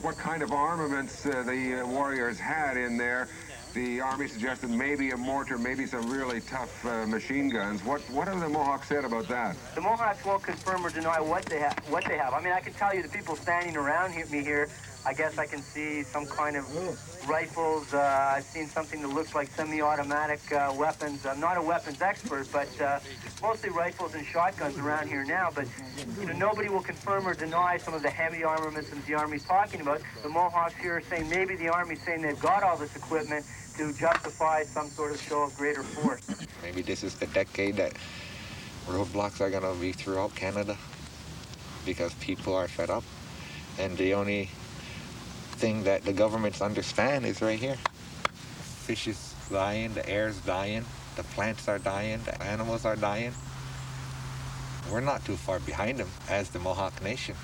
what kind of armaments the warriors had in there. The Army suggested maybe a mortar, maybe some really tough machine guns. What have the Mohawks said about that? The Mohawks won't confirm or deny what they have. I mean, I can tell you the people standing around me here, I guess I can see some kind of rifles. I've seen something that looks like semi-automatic weapons. I'm not a weapons expert, but mostly rifles and shotguns around here now. But nobody will confirm or deny some of the heavy armaments that the Army's talking about. The Mohawks here are saying maybe the Army's saying they've got all this equipment to justify some sort of show of greater force. Maybe this is the decade that roadblocks are going to be throughout Canada because people are fed up, and the only thing that the governments understand is right here. Fish is dying, the air is dying, the plants are dying, the animals are dying. We're not too far behind them as the Mohawk Nation.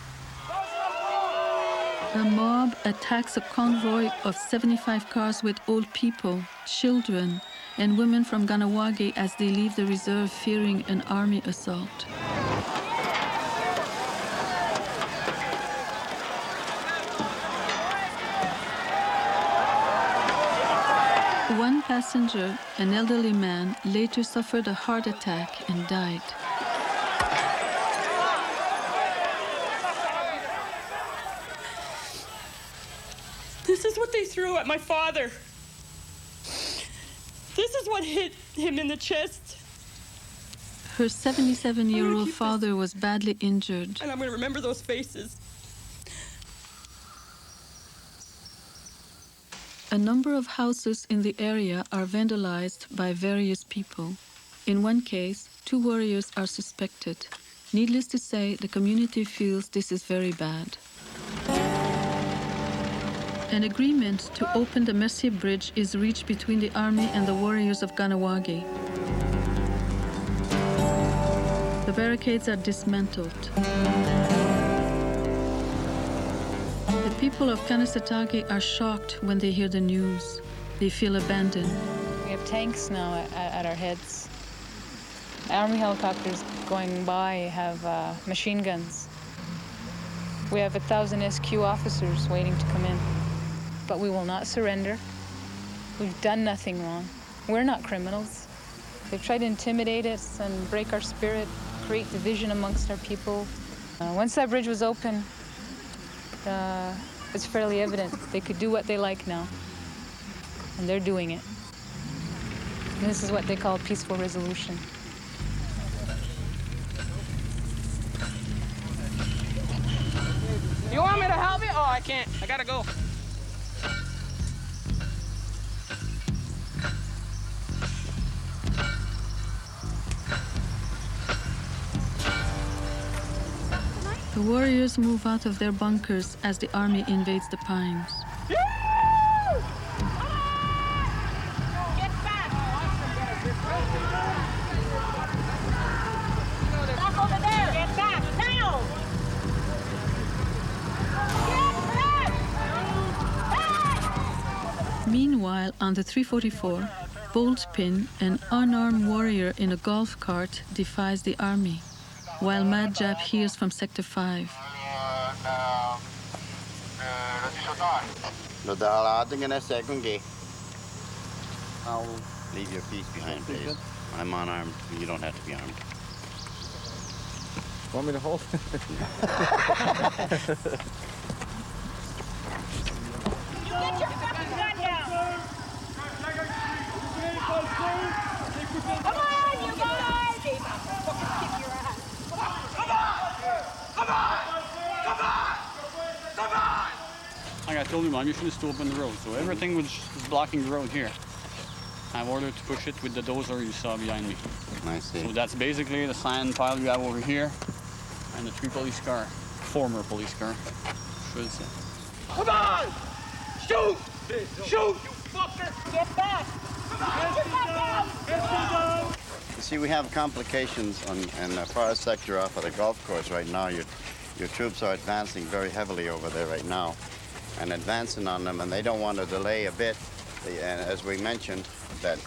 A mob attacks a convoy of 75 cars with old people, children, and women from Ganawagi as they leave the reserve fearing an army assault. One passenger, an elderly man, later suffered a heart attack and died. This is what they threw at my father. This is what hit him in the chest. Her 77-year-old father was badly injured. And I'm going to remember those faces. A number of houses in the area are vandalized by various people. In one case, 2 warriors are suspected. Needless to say, the community feels this is very bad. An agreement to open the Mercier Bridge is reached between the army and the warriors of Ganawagi. The barricades are dismantled. The people of Kanehsatake are shocked when they hear the news. They feel abandoned. We have tanks now at our heads. Army helicopters going by have machine guns. We have 1,000 SQ officers waiting to come in. But we will not surrender. We've done nothing wrong. We're not criminals. They've tried to intimidate us and break our spirit, create division amongst our people. Once that bridge was open, it's fairly evident they could do what they like now. And they're doing it. And this is what they call peaceful resolution. You want me to help you? Oh, I can't. I gotta go. The warriors move out of their bunkers as the army invades the pines. Meanwhile, on the 344, Boltpin, an unarmed warrior in a golf cart, defies the army, while Mad Jap hears from Sector 5. I'll leave your piece behind, please. I'm unarmed. You don't have to be armed. Want me to hold? You get your fucking gun down! Come on, you guys! Fucking kick your ass. Come on! Like I told you, my mission is to open the road, so everything was blocking the road here. I've ordered to push it with the dozer you saw behind me. I see. So that's basically the sand pile you have over here, and the 3 police car, former police car, should say. Come on! Shoot! Shoot, you fucker! Get back! Come on! Get back down! You see, we have complications in the far sector off of the golf course right now. Your troops are advancing very heavily over there right now and advancing on them, and they don't want to delay a bit. And as we mentioned, that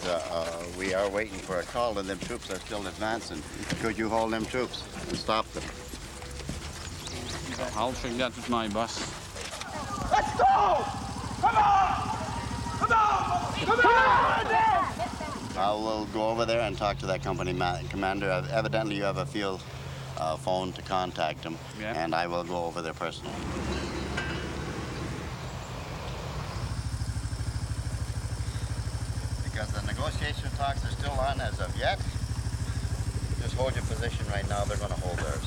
we are waiting for a call, and them troops are still advancing. Could you hold them troops and stop them? I'll check that with my boss. Let's go! Come on! Come on! Come on! I will go over there and talk to that company commander. Evidently, you have a field phone to contact him, and I will go over there personally. Because the negotiation talks are still on as of yet. Just hold your position right now. They're going to hold theirs.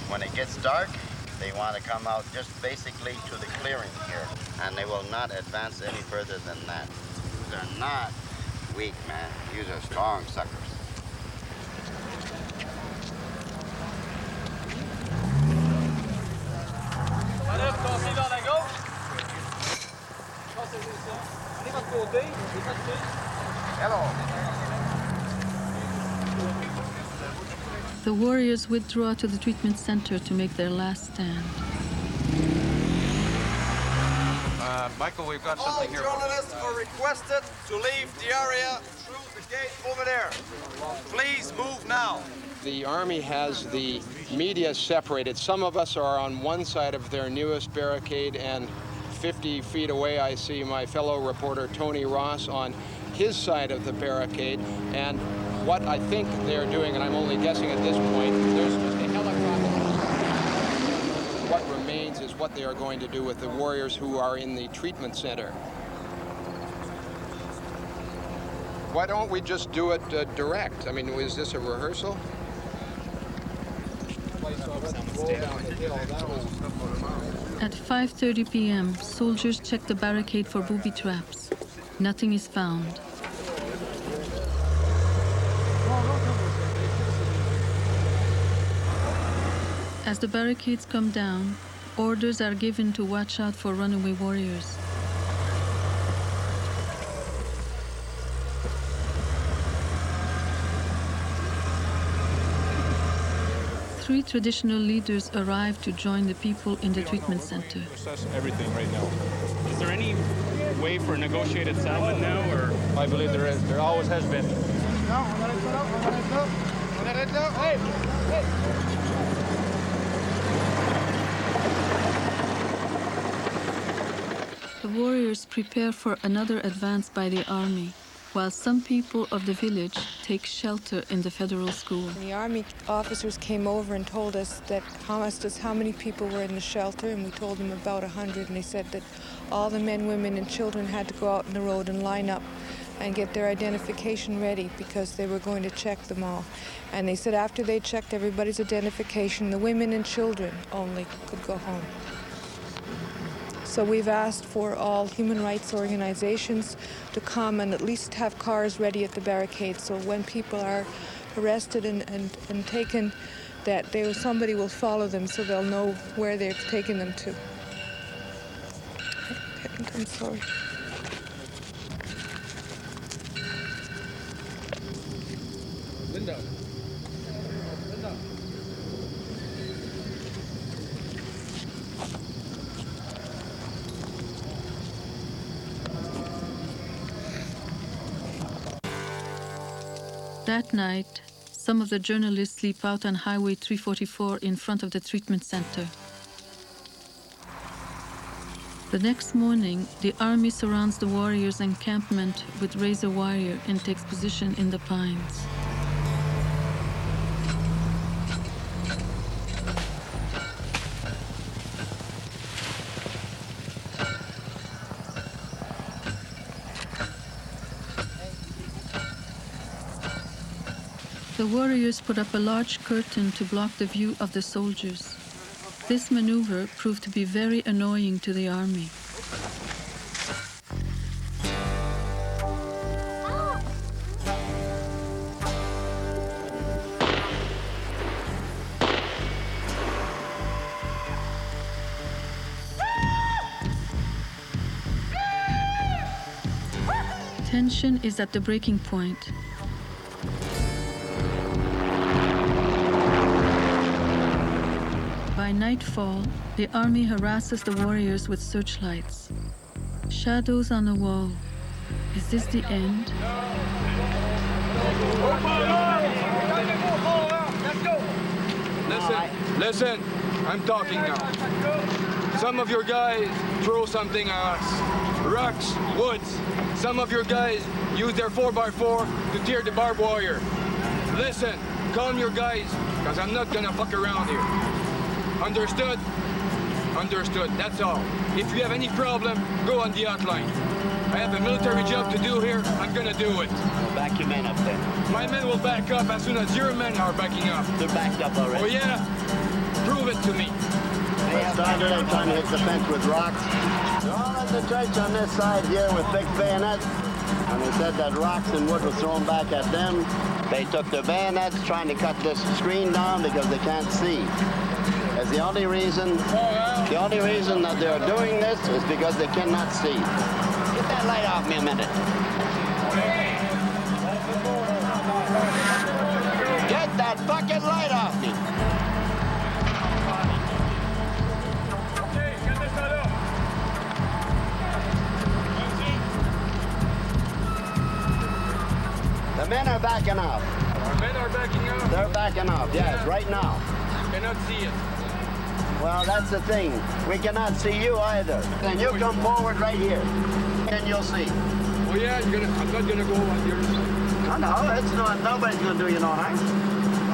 When it gets dark, they want to come out just basically to the clearing here, and they will not advance any further than that. They're not weak, man. These are strong suckers. The warriors withdraw to the treatment center to make their last stand. Michael, we've got something here. All journalists are requested to leave the area through the gate over there. Please move now. The Army has the media separated. Some of us are on one side of their newest barricade, and 50 feet away I see my fellow reporter Tony Ross on his side of the barricade. And what I think they're doing, and I'm only guessing at this point, there's just a helicopter. What remains is what they are going to do with the warriors who are in the treatment center. Why don't we just do it direct? I mean, is this a rehearsal? At 5:30 p.m., soldiers check the barricade for booby traps. Nothing is found. As the barricades come down, orders are given to watch out for runaway warriors. Three traditional leaders arrive to join the people in the treatment center. Assess everything right now. Is there any way for a negotiated settlement now, or? I believe there is. There always has been. The warriors prepare for another advance by the army, while some people of the village take shelter in the federal school. The Army officers came over and told us that, asked us how many people were in the shelter, and we told them about 100, and they said that all the men, women, and children had to go out in the road and line up and get their identification ready because they were going to check them all. And they said after they checked everybody's identification, the women and children only could go home. So we've asked for all human rights organizations to come and at least have cars ready at the barricades, so when people are arrested and taken, that somebody will follow them so they'll know where they've taken them to. I'm sorry. Linda. That night, some of the journalists sleep out on Highway 344 in front of the treatment center. The next morning, the army surrounds the warriors' encampment with razor wire and takes position in the pines. The warriors put up a large curtain to block the view of the soldiers. This maneuver proved to be very annoying to the army. Tension is at the breaking point. nightfall, the army harasses the warriors with searchlights. Shadows on the wall. Is this the end? Listen, I'm talking now. Some of your guys throw something at us. Rocks, woods. Some of your guys use their 4x4 to tear the barbed wire. Listen, calm your guys, because I'm not gonna fuck around here. Understood? Understood, that's all. If you have any problem, go on the outline. I have a military job to do here, I'm gonna do it. Well, back your men up then. My men will back up as soon as your men are backing up. They're backed up already. Oh yeah? Prove it to me. They started out trying to hit the fence with rocks. They're all at the church on this side here with big bayonets. And they said that rocks and wood was thrown back at them. They took their bayonets trying to cut this screen down because they can't see. That's the only reason that they're doing this is because they cannot see. Get that light off me a minute. Get that fucking light off me. The men are backing up. Our men are backing up? They're backing up, yes, right now. You cannot see it. Well, that's the thing. We cannot see you either. And you come forward right here, and you'll see. Oh yeah, I'm not gonna go on yours. No, it's not. Nobody's gonna do you no harm.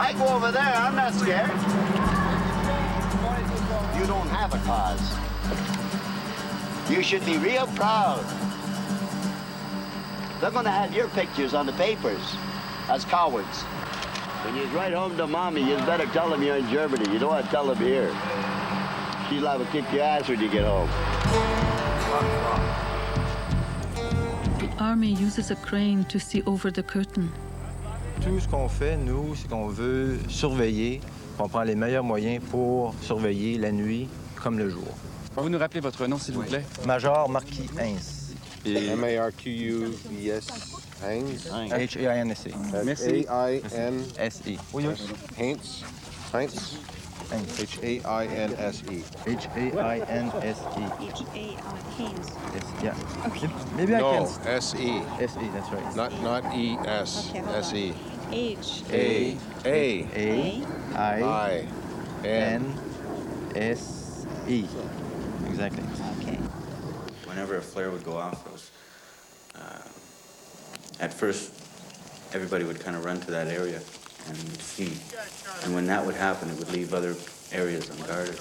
I go over there. I'm not scared. You don't have a cause. You should be real proud. They're gonna have your pictures on the papers as cowards. When you write home to mommy, you better tell them you're in Germany. You don't want to tell them here. She's liable to kick your ass when you get home. The army uses a crane to see over the curtain. Tout ce qu'on fait, nous, c'est qu'on veut surveiller. On prend les meilleurs moyens pour surveiller la nuit comme le jour. Vous nous rappelez votre nom, s'il vous plaît? Major Marquis Heinz. M-A-R-Q-U-E-S. Heinz. H-A-I-N-S-E. H-A-I-N-S-E. Yes. Heinz. Heinz. H-A-I-N-S-E. H-A-I-N-S-E. Haynes. Yes, yeah. Okay. Maybe I can... No, S-E. S-E, that's right. Not E-S. Okay, hold on. S-E. H-A-I-N-S-E. Exactly. Okay. Whenever a flare would go off, it was, at first, everybody would kind of run to that area and see. And when that would happen, it would leave other areas unguarded.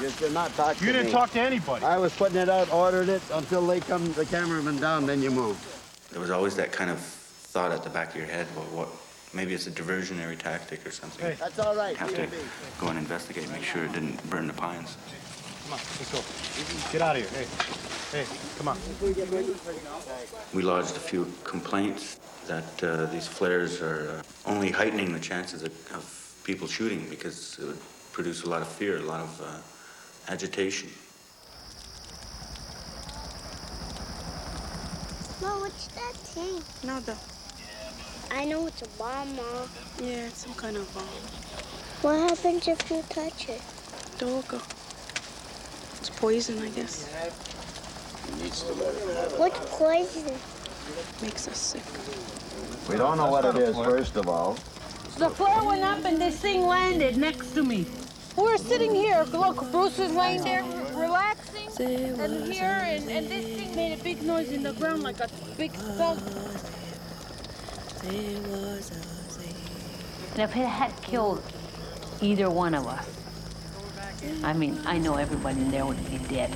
You did not talk to me. You didn't talk to anybody. I was putting it out, ordered it, until they come, the cameraman down, then you move. There was always that kind of thought at the back of your head, well, what, maybe it's a diversionary tactic or something. Hey. That's all right. Have to go and investigate, make sure it didn't burn the pines. Come on, let's go. Get out of here. Hey, come on. We lodged a few complaints that these flares are only heightening the chances of people shooting because it would produce a lot of fear, a lot of agitation. Mom, what's that thing? Nada. I know it's a bomb, Mom. Yeah, it's some kind of bomb. What happens if you touch it? Don't go. It's poison, I guess. What's poison? Makes us sick. We don't know what it is, first of all. The flare went up and this thing landed next to me. We're sitting here. Look, Bruce is laying there relaxing. And here, and this thing made a big noise in the ground like a big thud. And if it had killed either one of us, I mean, I know everybody in there would be dead.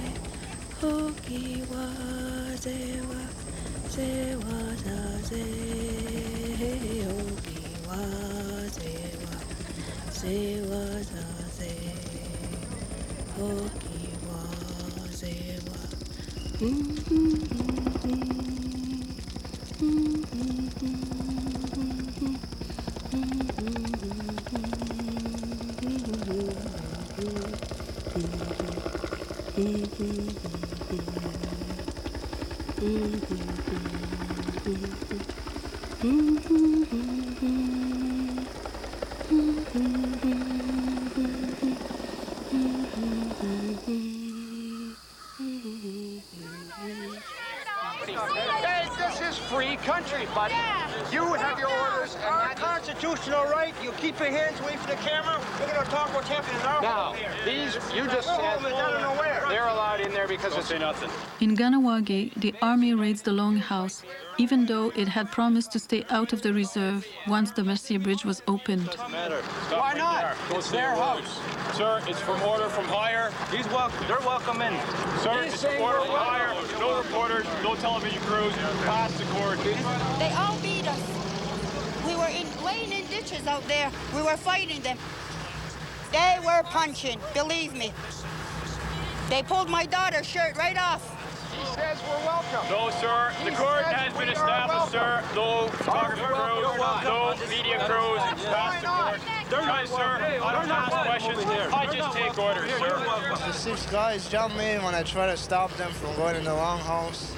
free country, buddy. You have your orders, and our constitutional right. You keep your hands away from the camera. We're going to talk what's happening in our home here. These, you just said, they're allowed in there because it's nothing. In Ganawagi, the army raids the Longhouse, even though it had promised to stay out of the reserve once the Mercier Bridge was opened. Why not? It's their house. Sir, it's from order from higher. He's welcome. They're welcome in. Sir, it's from order from higher. No reporters, no television crews. Pass the cord. They all beat us. We were laying in ditches out there. We were fighting them. They were punching, believe me. They pulled my daughter's shirt right off. He says we're welcome. No, sir. The court has been established, sir. No photography crews, no media crews. Pass the court. Guys, sir, I don't ask questions. I just take orders, sir. The 6 guys jumped me when I tried to stop them from going in the Longhouse.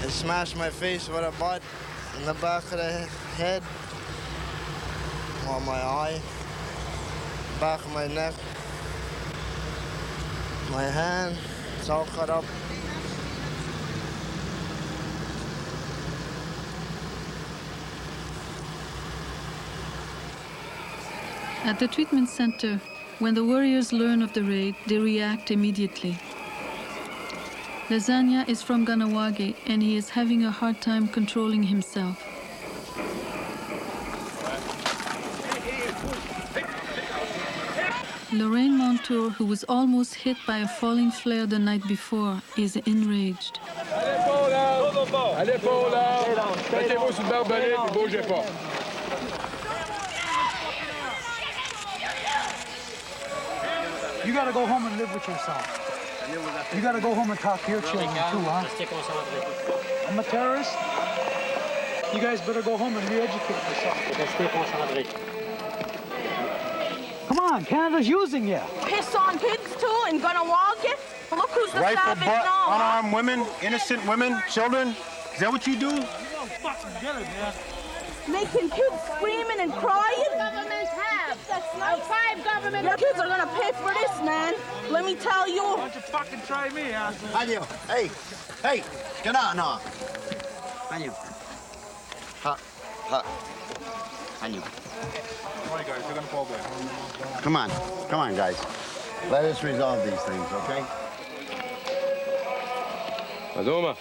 They smashed my face with a butt in the back of the head, on my eye, back of my neck, my hand, it's all cut up. At the treatment center, when the warriors learn of the raid, they react immediately. Lasagna is from Ganawagi, and he is having a hard time controlling himself. Lorraine Montour, who was almost hit by a falling flare the night before, is enraged. Allez pas là! Mettez-vous sur le barbelé et bougez pas. You gotta go home and live with yourself. You gotta go home and talk to your children too, huh? I'm a terrorist. You guys better go home and re-educate yourself. Come on, Canada's using you. Piss on kids too and gonna walk it? Look who's the Rifle savage butt, now. unarmed women, innocent women, children. Is that what you do? Making kids screaming and crying? Governments have. That's not 5 government. Your kids are gonna pay for this, man. Let me tell you. Why don't you fucking try me, huh? Hanyo, hey, get out now. Hanyo. Ha. Hanyo. All right, guys, we're gonna fall back. Come on, guys. Let us resolve these things, okay?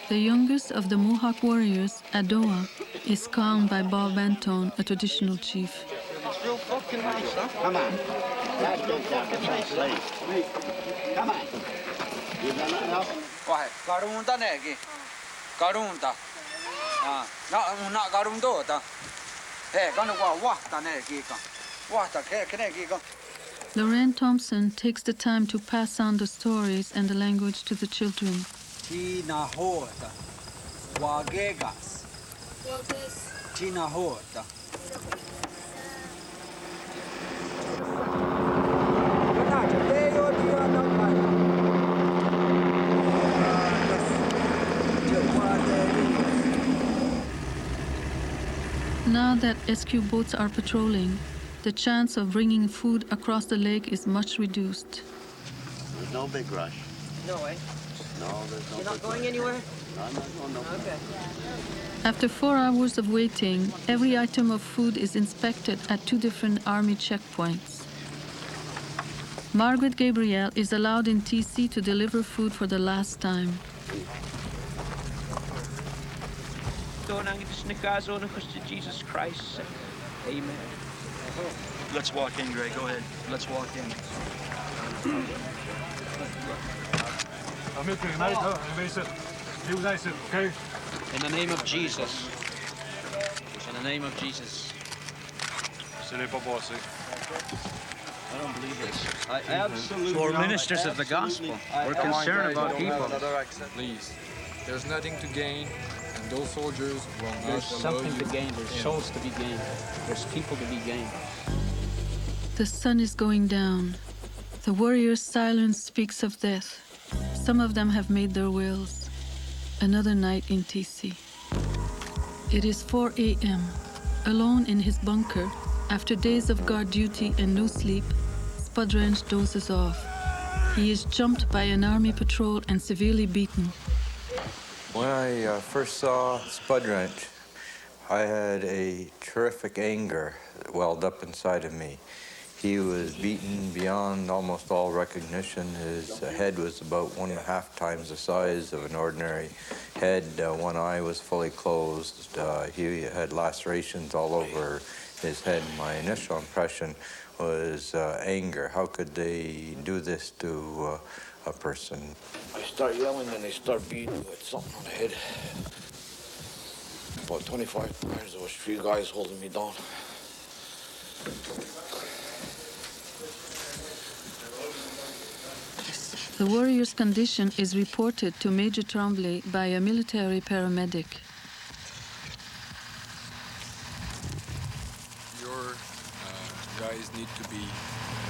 The youngest of the Mohawk warriors, Adoa, is calmed by Bob Antone, a traditional chief. It's real fucking nice, huh? Come on. That's real fucking nice. Come on. You got nothing else? Why? Garunta negi. Garunta. Not garundota. Hey, gonna wahta negi. Wahta negi. Lorraine Thompson takes the time to pass on the stories and the language to the children. Tina horta. Wagegas. Tina horta. Now that rescue boats are patrolling, the chance of bringing food across the lake is much reduced. There's no big rush. No way. No, there's no. You're not going anywhere? No, I'm not going nowhere. Okay. After 4 hours of waiting, every item of food is inspected at 2 different army checkpoints. Margaret Gabriel is allowed in TC to deliver food for the last time. Jesus Christ. Amen. Let's walk in, Greg. Go ahead. Let's walk in. In the name of Jesus. In the name of Jesus. I don't believe this. I absolutely. So we're ministers of the gospel. We're concerned about people. Please, there's nothing to gain, and those soldiers will not There's something allow to you gain. There's in. souls to be gained. There's people to be gained. The sun is going down. The warriors' silence speaks of death. Some of them have made their wills. Another night in TC. It is 4 a.m. Alone in his bunker, after days of guard duty and no sleep, Spudrange dozes off. He is jumped by an army patrol and severely beaten. When I first saw Spud Wrench, I had a terrific anger that welled up inside of me. He was beaten beyond almost all recognition. His head was about 1.5 times the size of an ordinary head. One eye was fully closed. He had lacerations all over his head. My initial impression was anger. How could they do this to a person? I start yelling and they start beating with something on the head. About 25 times, there was 3 guys holding me down. The warrior's condition is reported to Major Tremblay by a military paramedic. Your guys need to be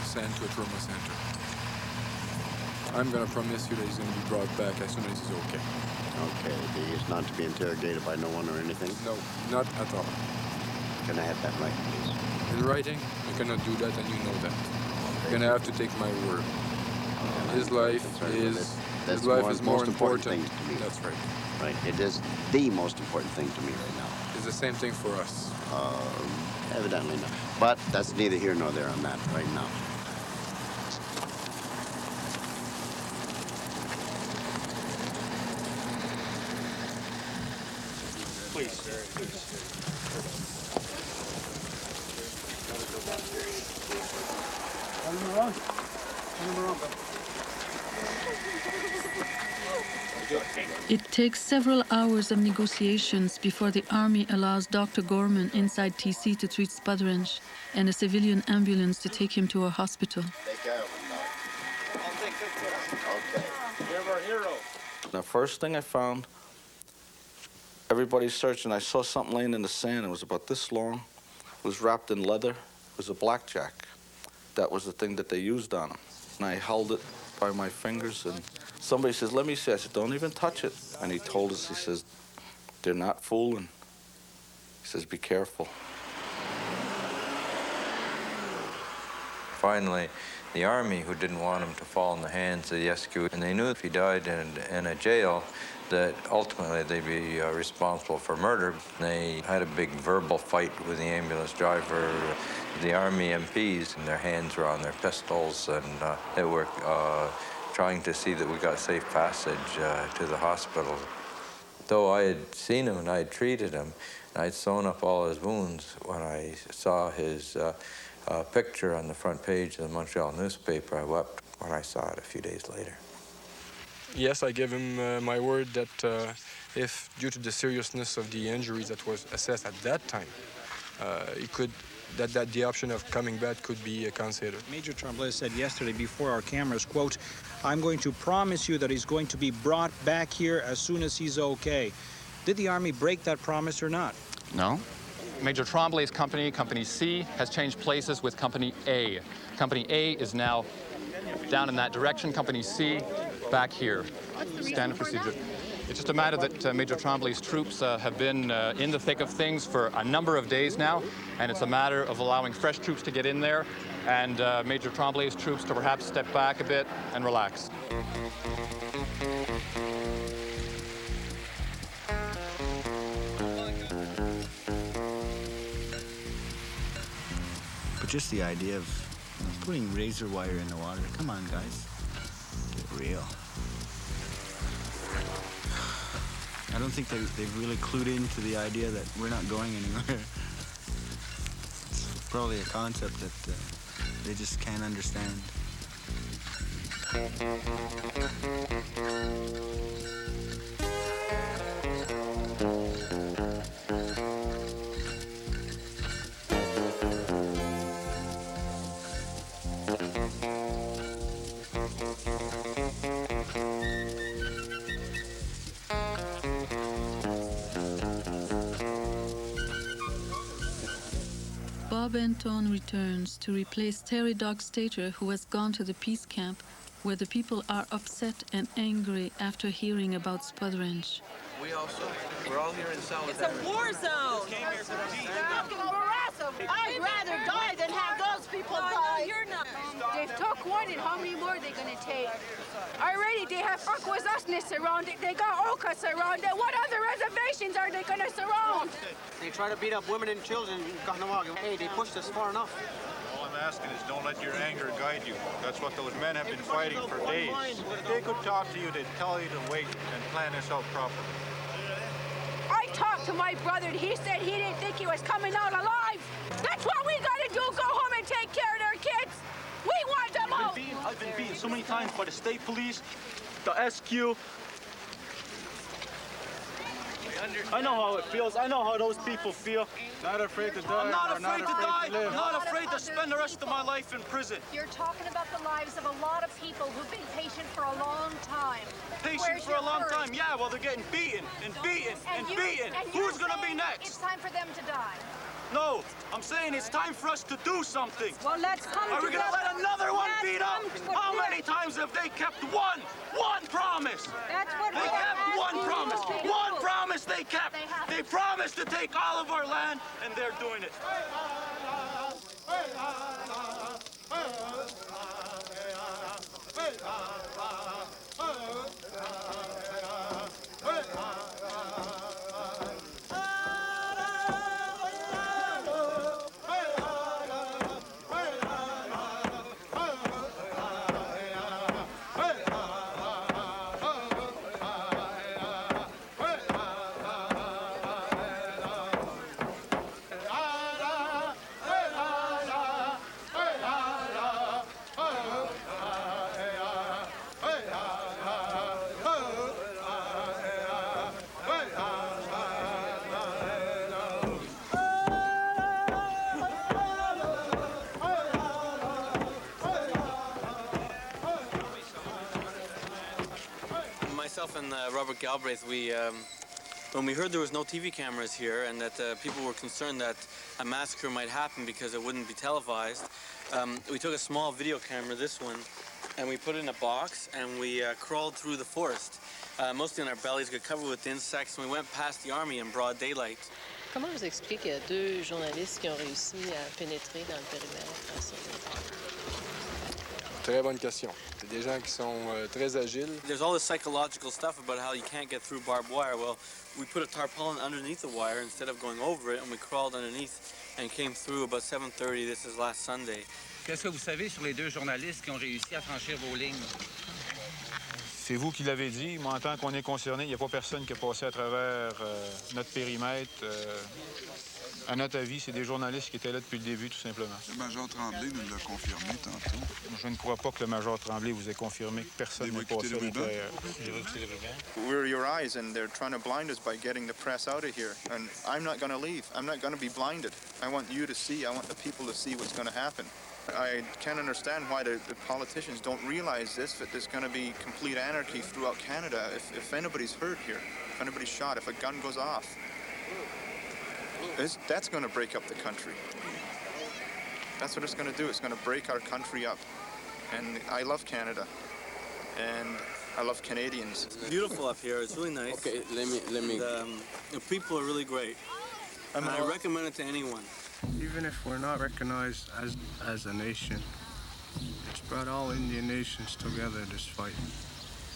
sent to a trauma center. I'm going to promise you that he's going to be brought back as soon as he's okay. Okay, he is not to be interrogated by no one or anything? No, not at all. Can I have that right, please? In writing, I cannot do that, and you know that. You're going to have to take my word. His life is more important thing to me. That's right. Right. It is the most important thing to me right now. It's the same thing for us. Evidently not. But that's neither here nor there on that right now. Please. It takes several hours of negotiations before the army allows Dr. Gorman inside TC to treat Spud Wrench and a civilian ambulance to take him to a hospital. Take care of him now. I'll take good care of him. Okay. You're our hero. The first thing I found, everybody's searching. I saw something laying in the sand. It was about this long. It was wrapped in leather. It was a blackjack. That was the thing that they used on him. And I held it by my fingers, and somebody says, "Let me see." I said, "Don't even touch it." And he told us, he says, "They're not fooling." He says, "Be careful." Finally, the army, who didn't want him to fall in the hands of the SQ, and they knew if he died in a jail, that ultimately they'd be responsible for murder. They had a big verbal fight with the ambulance driver. The Army MPs, and their hands were on their pistols, and they were trying to see that we got safe passage to the hospital. Though I had seen him and I had treated him, and I'd sewn up all his wounds, when I saw his picture on the front page of the Montreal newspaper, I wept when I saw it a few days later. Yes, I gave him my word that if, due to the seriousness of the injuries that was assessed at that time, he could, that the option of coming back could be considered. Major Tremblay said yesterday before our cameras, quote, "I'm going to promise you that he's going to be brought back here as soon as he's okay." Did the Army break that promise or not? No. Major Tremblay's company, Company C, has changed places with Company A. Company A is now down in that direction. Company C back here. Standard procedure. It's just a matter that Major Tremblay's troops have been in the thick of things for a number of days now, and it's a matter of allowing fresh troops to get in there and Major Tremblay's troops to perhaps step back a bit and relax. But just the idea of putting razor wire in the water, come on guys, get real. I don't think they've really clued into the idea that we're not going anywhere. It's probably a concept that they just can't understand. Bob Antone returns to replace Terry Dog Stater, who has gone to the peace camp, where the people are upset and angry after hearing about Spud Wrench. We're all here in solidarity. It's a war zone. Came here for peace. Stop and harass them. I'd rather die than have those people die. You're not. They've took one, and how many more are they going to take? Already, they have Farquharasnes surrounded. They got Oka surrounded. What other reservations are they going to surround? They try to beat up women and children in Kanehsatake. Hey, they pushed us far enough. All I'm asking is don't let your anger guide you. That's what those men have been fighting for days. If they could talk to you, they'd tell you to wait and plan this out properly. I talked to my brother, and he said he didn't think he was coming out alive. That's what we got to do, go home and take care of their kids. We want them out. I've been beaten so many times by the state police, the SQ. I know how it feels. I know how those people feel. Not afraid to die. I'm not afraid to die. live. I'm not afraid to spend the rest of my life in prison. You're talking about the lives of a lot of people who've been patient for a long time. Patient for a long time. Yeah, well, they're getting beaten and beaten and beaten. Who's going to be next? It's time for them to die. No, I'm saying it's time for us to do something. Well, let's come Are we going to together. let another one Let's beat up? come How together. many times have they kept one promise? That's what They we're kept one asking promise. you to do. One promise they kept. They promised to take all of our land, and they're doing it. Myself and Robert Galbraith, when we heard there was no TV cameras here and that people were concerned that a massacre might happen because it wouldn't be televised, we took a small video camera, this one, and we put it in a box and we crawled through the forest. Mostly on our bellies, got covered with insects, and we went past the army in broad daylight. Comment vous expliquez qu'il y a deux journalistes qui ont réussi à pénétrer dans le périmètre? Très bonne question. C'est des gens qui sont très agiles. There's all this psychological stuff about how you can't get through barbed wire. Well, we put a tarpaulin underneath the wire instead of going over it, and we crawled underneath and came through about 7:30. This is last Sunday. Qu'est-ce que vous savez sur les deux journalistes qui ont réussi à franchir vos lignes? C'est vous qui l'avez dit. Moi, en tant qu'on est concerné, il n'y a pas personne qui est passé à travers notre périmètre. À notre avis, c'est des journalistes qui étaient là depuis le début, tout simplement. Le major Tremblay nous l'a confirmé tantôt. Je ne crois pas que le major Tremblay vous ait confirmé que personne n'est passé à l'intérieur. We're your eyes, and they're trying to blind us by getting the press out of here. And I'm not going to leave. I'm not going to be blinded. I want you to see. I want the people to see what's going to happen. I can't understand why the politicians don't realize this, that there's going to be complete anarchy throughout Canada if anybody's hurt here, if anybody's shot, if a gun goes off. That's going to break up the country. That's what it's going to do. It's going to break our country up. And I love Canada. And I love Canadians. It's beautiful up here. It's really nice. Okay, let me. And, the people are really great. And I recommend it to anyone. Even if we're not recognized as a nation, it's brought all Indian nations together, this fight.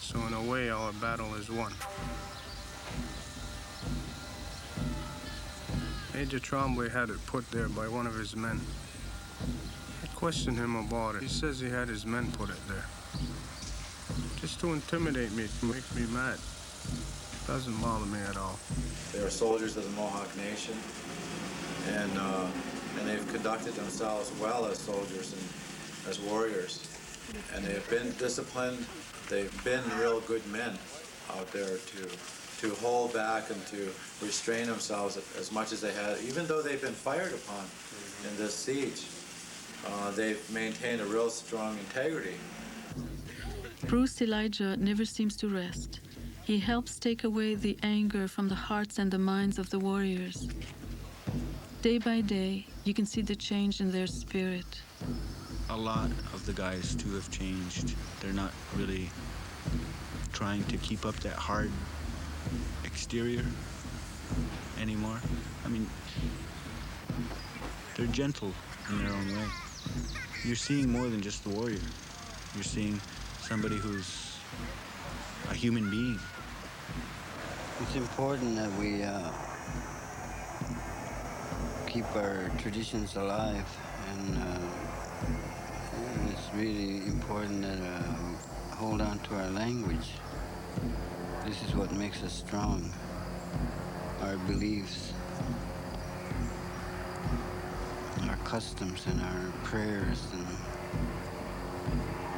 So in a way, our battle is won. Major Tremblay had it put there by one of his men. I questioned him about it. He says he had his men put it there. Just to intimidate me, to make me mad. Doesn't bother me at all. They are soldiers of the Mohawk Nation, and they've conducted themselves well as soldiers and as warriors. And they've been disciplined. They've been real good men out there to hold back and to restrain themselves as much as they had, even though they've been fired upon in this siege. They've maintained a real strong integrity. Bruce Elijah never seems to rest. He helps take away the anger from the hearts and the minds of the warriors. Day by day, you can see the change in their spirit. A lot of the guys, too, have changed. They're not really trying to keep up that hard exterior anymore. I mean, they're gentle in their own way. You're seeing more than just the warrior. You're seeing somebody who's a human being. It's important that we keep our traditions alive, and it's really important that we hold on to our language. This is what makes us strong, our beliefs, our customs and our prayers and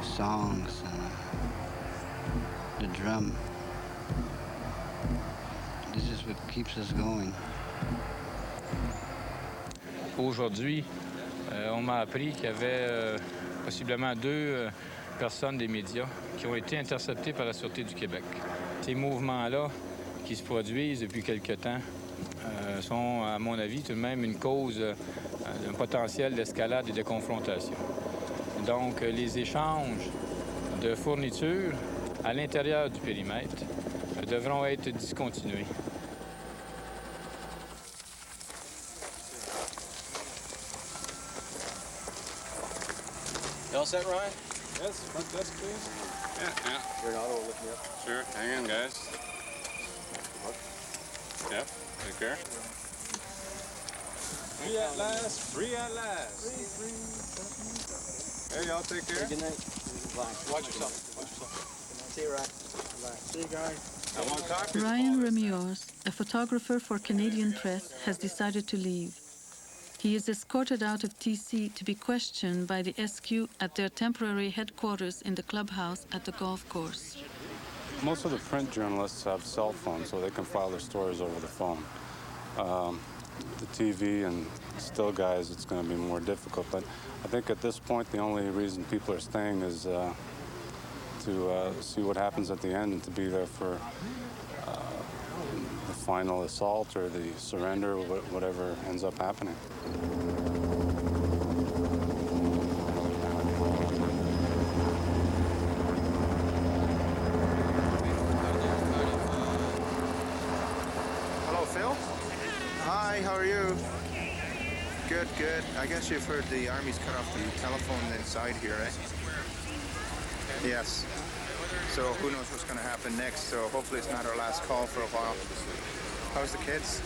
songs and the drum. This is what keeps us going. Aujourd'hui, on m'a appris qu'il y avait possiblement 2 personnes des médias qui ont été interceptées par la Sûreté du Québec. Ces mouvements-là qui se produisent depuis quelque temps sont, à mon avis, tout de même une cause d'un potentiel d'escalade et de confrontation. Donc, les échanges de fournitures à l'intérieur du périmètre devront être discontinués. You all set, Ryan? Yes, front desk, please. Yeah. Renato will lift me up. Sure, hang on, guys. Yep, take care. Free at last, free at last. Free. Hey, y'all take care. Hey, good night. Watch yourself. See you, Ryan. See you guys. I want coffee. Ryan Remiors, a photographer for Canadian Press, has decided to leave. He is escorted out of TC to be questioned by the SQ at their temporary headquarters in the clubhouse at the golf course. Most of the print journalists have cell phones, so they can file their stories over the phone. The TV and still guys, it's going to be more difficult. But I think at this point, the only reason people are staying is to see what happens at the end and to be there for the final assault or the surrender, or whatever ends up happening. Hello, Phil. Hi, how are you? Good, good. I guess you've heard the Army's cut off the telephone inside here, eh? Yes. So who knows what's going to happen next, so hopefully it's not our last call for a while. How's the kids?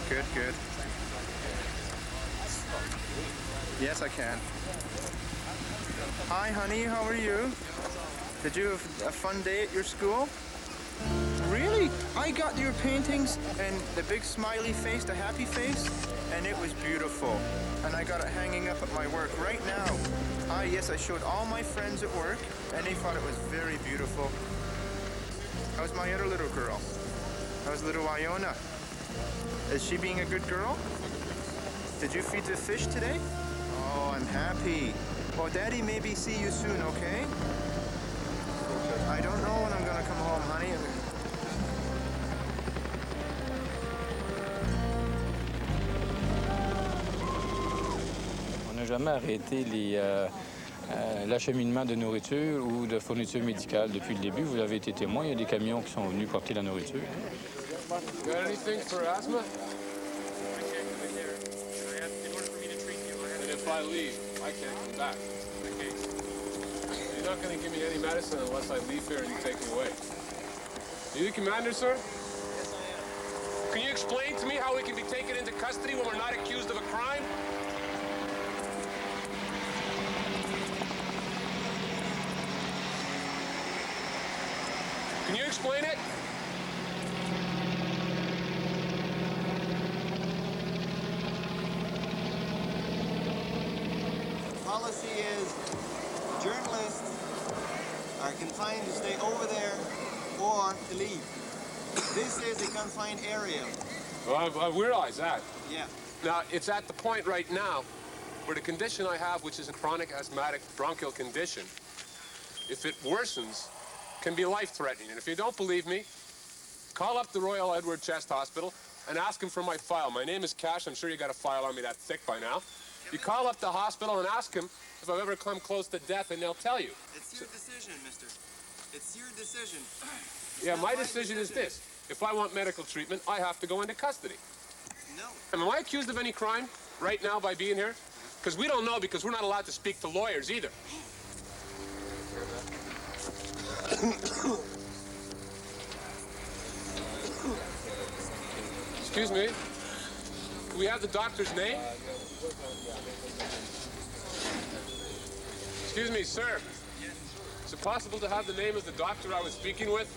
Good, good. Yes, I can. Hi, honey, how are you? Did you have a fun day at your school? Really? I got your paintings and the big smiley face, the happy face, and it was beautiful. And I got it hanging up at my work right now. Yes, I showed all my friends at work, and they thought it was very beautiful. How's my other little girl? How's little Iona? Is she being a good girl? Did you feed the fish today? Oh, I'm happy. Well, Daddy, maybe see you soon, okay? I don't know when I'm gonna come home, honey. On n'a jamais arrêté l'acheminement de nourriture ou de fourniture médicale depuis le début. Vous avez été témoin, il y a des camions qui sont venus porter la nourriture. You got anything for asthma? And if I leave, I can't come back. You're not going to give me any medicine unless I leave here and you take me away. You the commander, sir? Yes, I am. Can you explain to me how we can be taken into custody when we're not accused of a crime? Can you explain it? Policy is journalists are confined to stay over there or to leave. This is a confined area. Well, I realize that. Yeah. Now, it's at the point right now where the condition I have, which is a chronic asthmatic bronchial condition, if it worsens, can be life-threatening. And if you don't believe me, call up the Royal Edward Chest Hospital and ask them for my file. My name is Cash. I'm sure you got a file on me that thick by now. You call up the hospital and ask them if I've ever come close to death, and they'll tell you. It's your decision, mister. It's your decision. Yeah, my decision is this. If I want medical treatment, I have to go into custody. No. Am I accused of any crime? right now by being here? Because we don't know, because we're not allowed to speak to lawyers either. Excuse me. Do we have the doctor's name? Excuse me, sir. Is it possible to have the name of the doctor I was speaking with?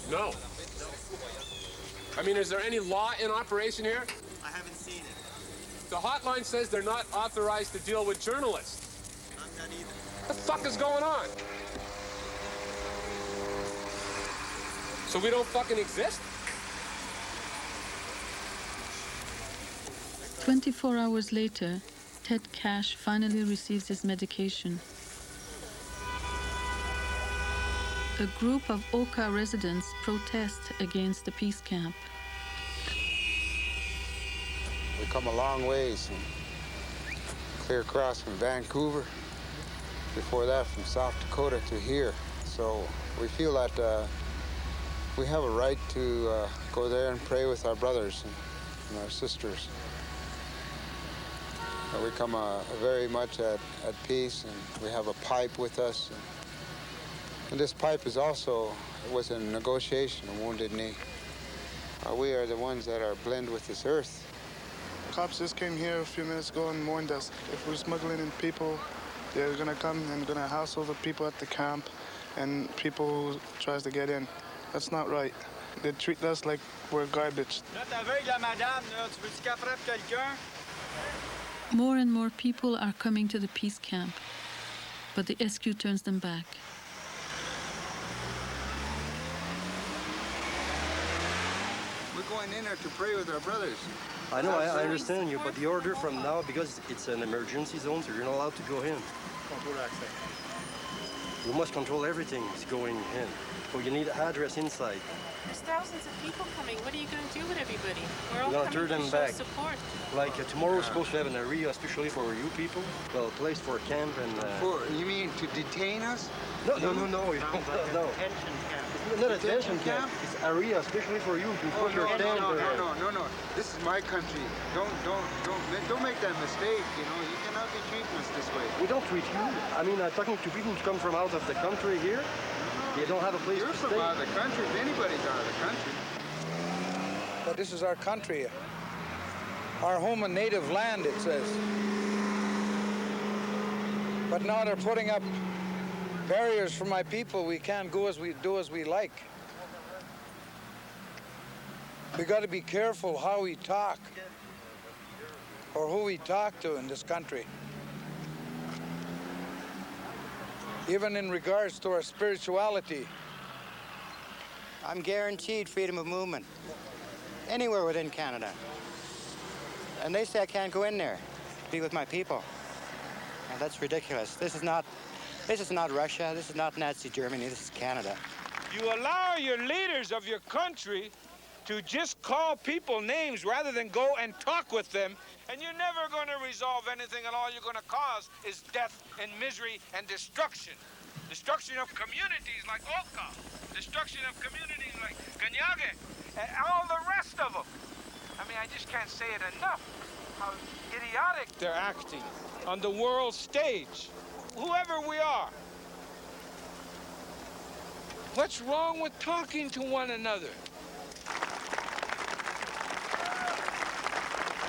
No. I mean, is there any law in operation here? I haven't seen it. The hotline says they're not authorized to deal with journalists. Not that either. What the fuck is going on? So we don't fucking exist? 24 hours later, Ted Cash finally receives his medication. A group of Oka residents protest against the peace camp. We come a long ways, clear across from Vancouver. Before that, from South Dakota to here. So we feel that we have a right to go there and pray with our brothers and our sisters. We come very much at peace, and we have a pipe with us. And this pipe is also was a negotiation, a wounded knee. We are the ones that are blend with this earth. Cops just came here a few minutes ago and warned us if we're smuggling in people, they're gonna come and gonna hassle the people at the camp and people who tries to get in. That's not right. They treat us like we're garbage. More and more people are coming to the peace camp, but the SQ turns them back. We're going in there to pray with our brothers. I know, I understand you, but the order from now, because it's an emergency zone, so you're not allowed to go in. You must control everything that's going in. So you need an address inside. There's thousands of people coming. What are you going to do with everybody? We're all We're gonna coming turn them to show back. support. Like tomorrow, we're supposed to have an area especially for you people. Well, a place for a camp and... You mean to detain us? No. You don't, no. Detention camp. It's not a detention camp. It's area especially for you to put your stand there. No. This is my country. Don't make that mistake. You know, you cannot be treating us this way. We don't treat you. I mean, I'm talking to people who come from out of the country here. They don't have a place to stay. You're from out of the country. If anybody's out of the country. But this is our country. Our home and native land, it says. But now they're putting up barriers for my people. We can't go as we like. We got to be careful how we talk or who we talk to in this country. Even in regards to our spirituality. I'm guaranteed freedom of movement anywhere within Canada. And they say I can't go in there, be with my people. And that's ridiculous. This is not Russia, this is not Nazi Germany, this is Canada. You allow your leaders of your country to just call people names rather than go and talk with them, and you're never going to resolve anything, and all you're going to cause is death and misery and destruction. Destruction of communities like Oka, destruction of communities like Kanehsatake, and all the rest of them. I mean, I just can't say it enough, how idiotic they're acting on the world stage, whoever we are. What's wrong with talking to one another?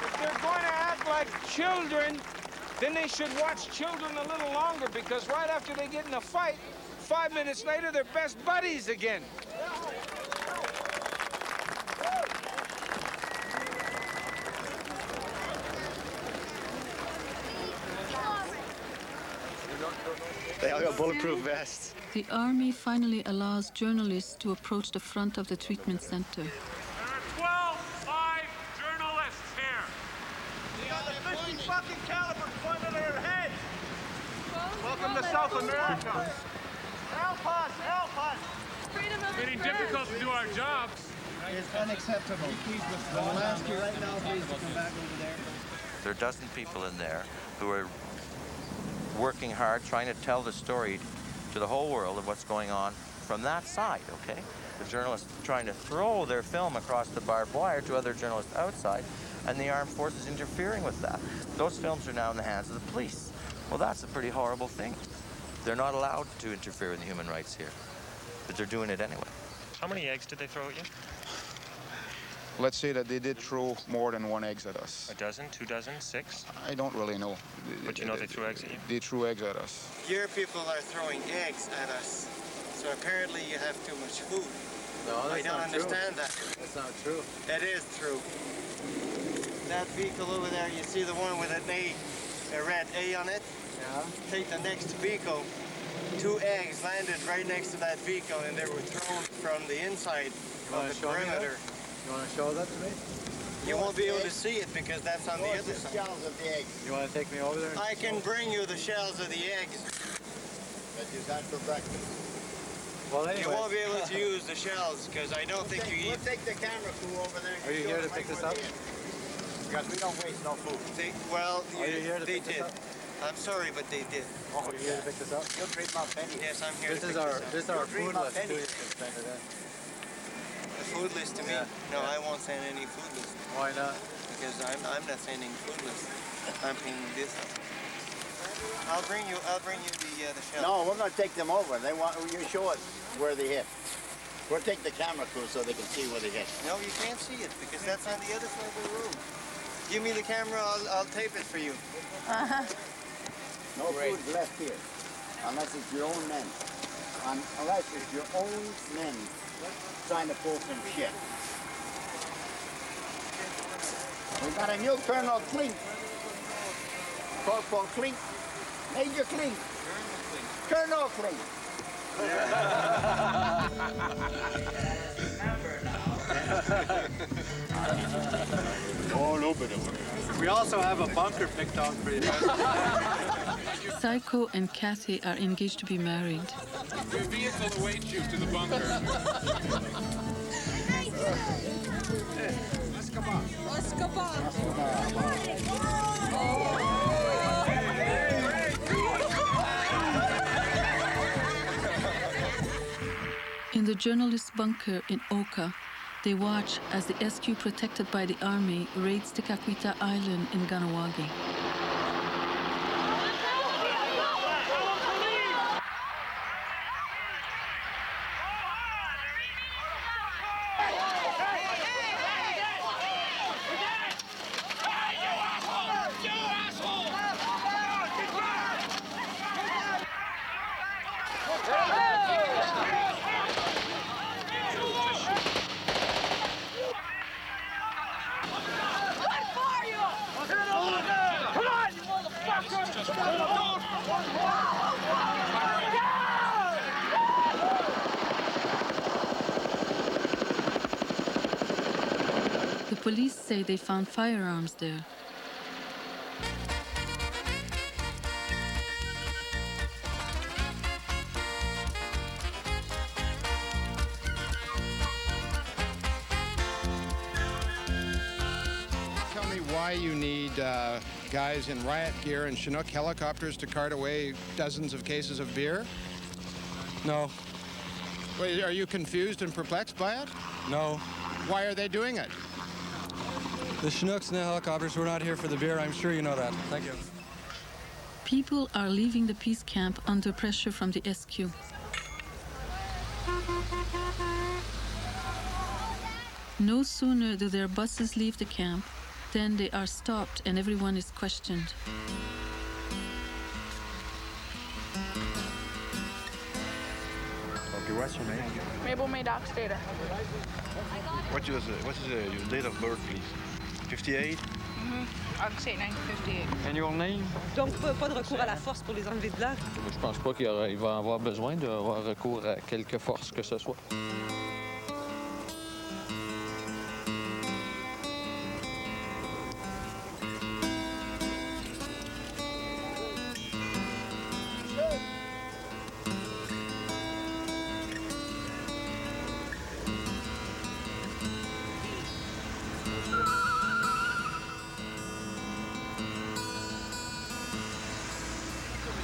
If they're going to act like children, then they should watch children a little longer, because right after they get in a fight, 5 minutes later, they're best buddies again. They all got bulletproof vests. The army finally allows journalists to approach the front of the treatment center. There are 5 journalists here. They got the 50 fucking caliber pointed at their heads. Welcome to South America. Help us, help us. It's getting difficult to do our jobs. It's unacceptable. We'll ask you right now, please, to come back over there. There are a dozen people in there who are working hard, trying to tell the story to the whole world of what's going on from that side, okay? The journalists trying to throw their film across the barbed wire to other journalists outside, and the armed forces interfering with that. Those films are now in the hands of the police. Well, that's a pretty horrible thing. They're not allowed to interfere with human rights here, but they're doing it anyway. How many eggs did they throw at you? Let's say that they did throw more than 1 egg at us. A dozen, 2 dozen, 6? I don't really know. But you know they threw eggs at you? They threw eggs at us. Your people are throwing eggs at us, so apparently you have too much food. No, I don't understand that. That's not true. It is true. That vehicle over there, you see the one with a red A on it? Yeah. Take the next vehicle. 2 eggs landed right next to that vehicle, and they were thrown from the inside of the perimeter. You want to show that to me? You won't be able to see it because that's on the other side. Shells of the eggs. You want to take me over there? I can bring you the shells of the eggs. That you got for breakfast. Well, anyway. You won't be able to use the shells because I don't think you eat. We'll take the camera crew over there. Are you here to pick this up? Because we don't waste no food. They did. I'm sorry, but they did. Oh, you're here to pick this up? You'll treat my penny. Yes, I'm here this to is pick our, this up. This is our food list. The food list to me? Yeah. No, I won't send any food list. Why not? Because I'm not sending food list. I'm picking this up. I'll bring you the shells. No, we're going to take them over. They want you show us where they hit. We'll take the camera crew so they can see where they hit. No, you can't see it because that's on the other side of the road. Give me the camera, I'll tape it for you. No food left here, unless it's your own men. Unless it's your own men trying to pull some shit. We got a new Colonel Klink. Corporal Klink. Major Klink. Colonel Klink. Oh, no bit of it. We also have a bunker picked out for you. Psycho and Kathy are engaged to be married. Your vehicle awaits you to the bunker. Let's go back. Let's go back. In the journalist bunker in Oka, they watch as the SQ protected by the army raids Tekakwitha Island in Ganawagi. The police say they found firearms there. Tell me why you need guys in riot gear and Chinook helicopters to cart away dozens of cases of beer? No. Wait, are you confused and perplexed by it? No. Why are they doing it? The Chinooks and the helicopters were not here for the beer. I'm sure you know that. Thank you. People are leaving the peace camp under pressure from the SQ. No sooner do their buses leave the camp than they are stopped and everyone is questioned. Okay, what's your name? Mabel Maddox Data. What is your date of birth, please? 58? I'll say 1958. And your name? Donc, pas de recours à la force pour les enlever de là? Je pense pas qu'il va avoir besoin d'avoir recours à quelque force que ce soit.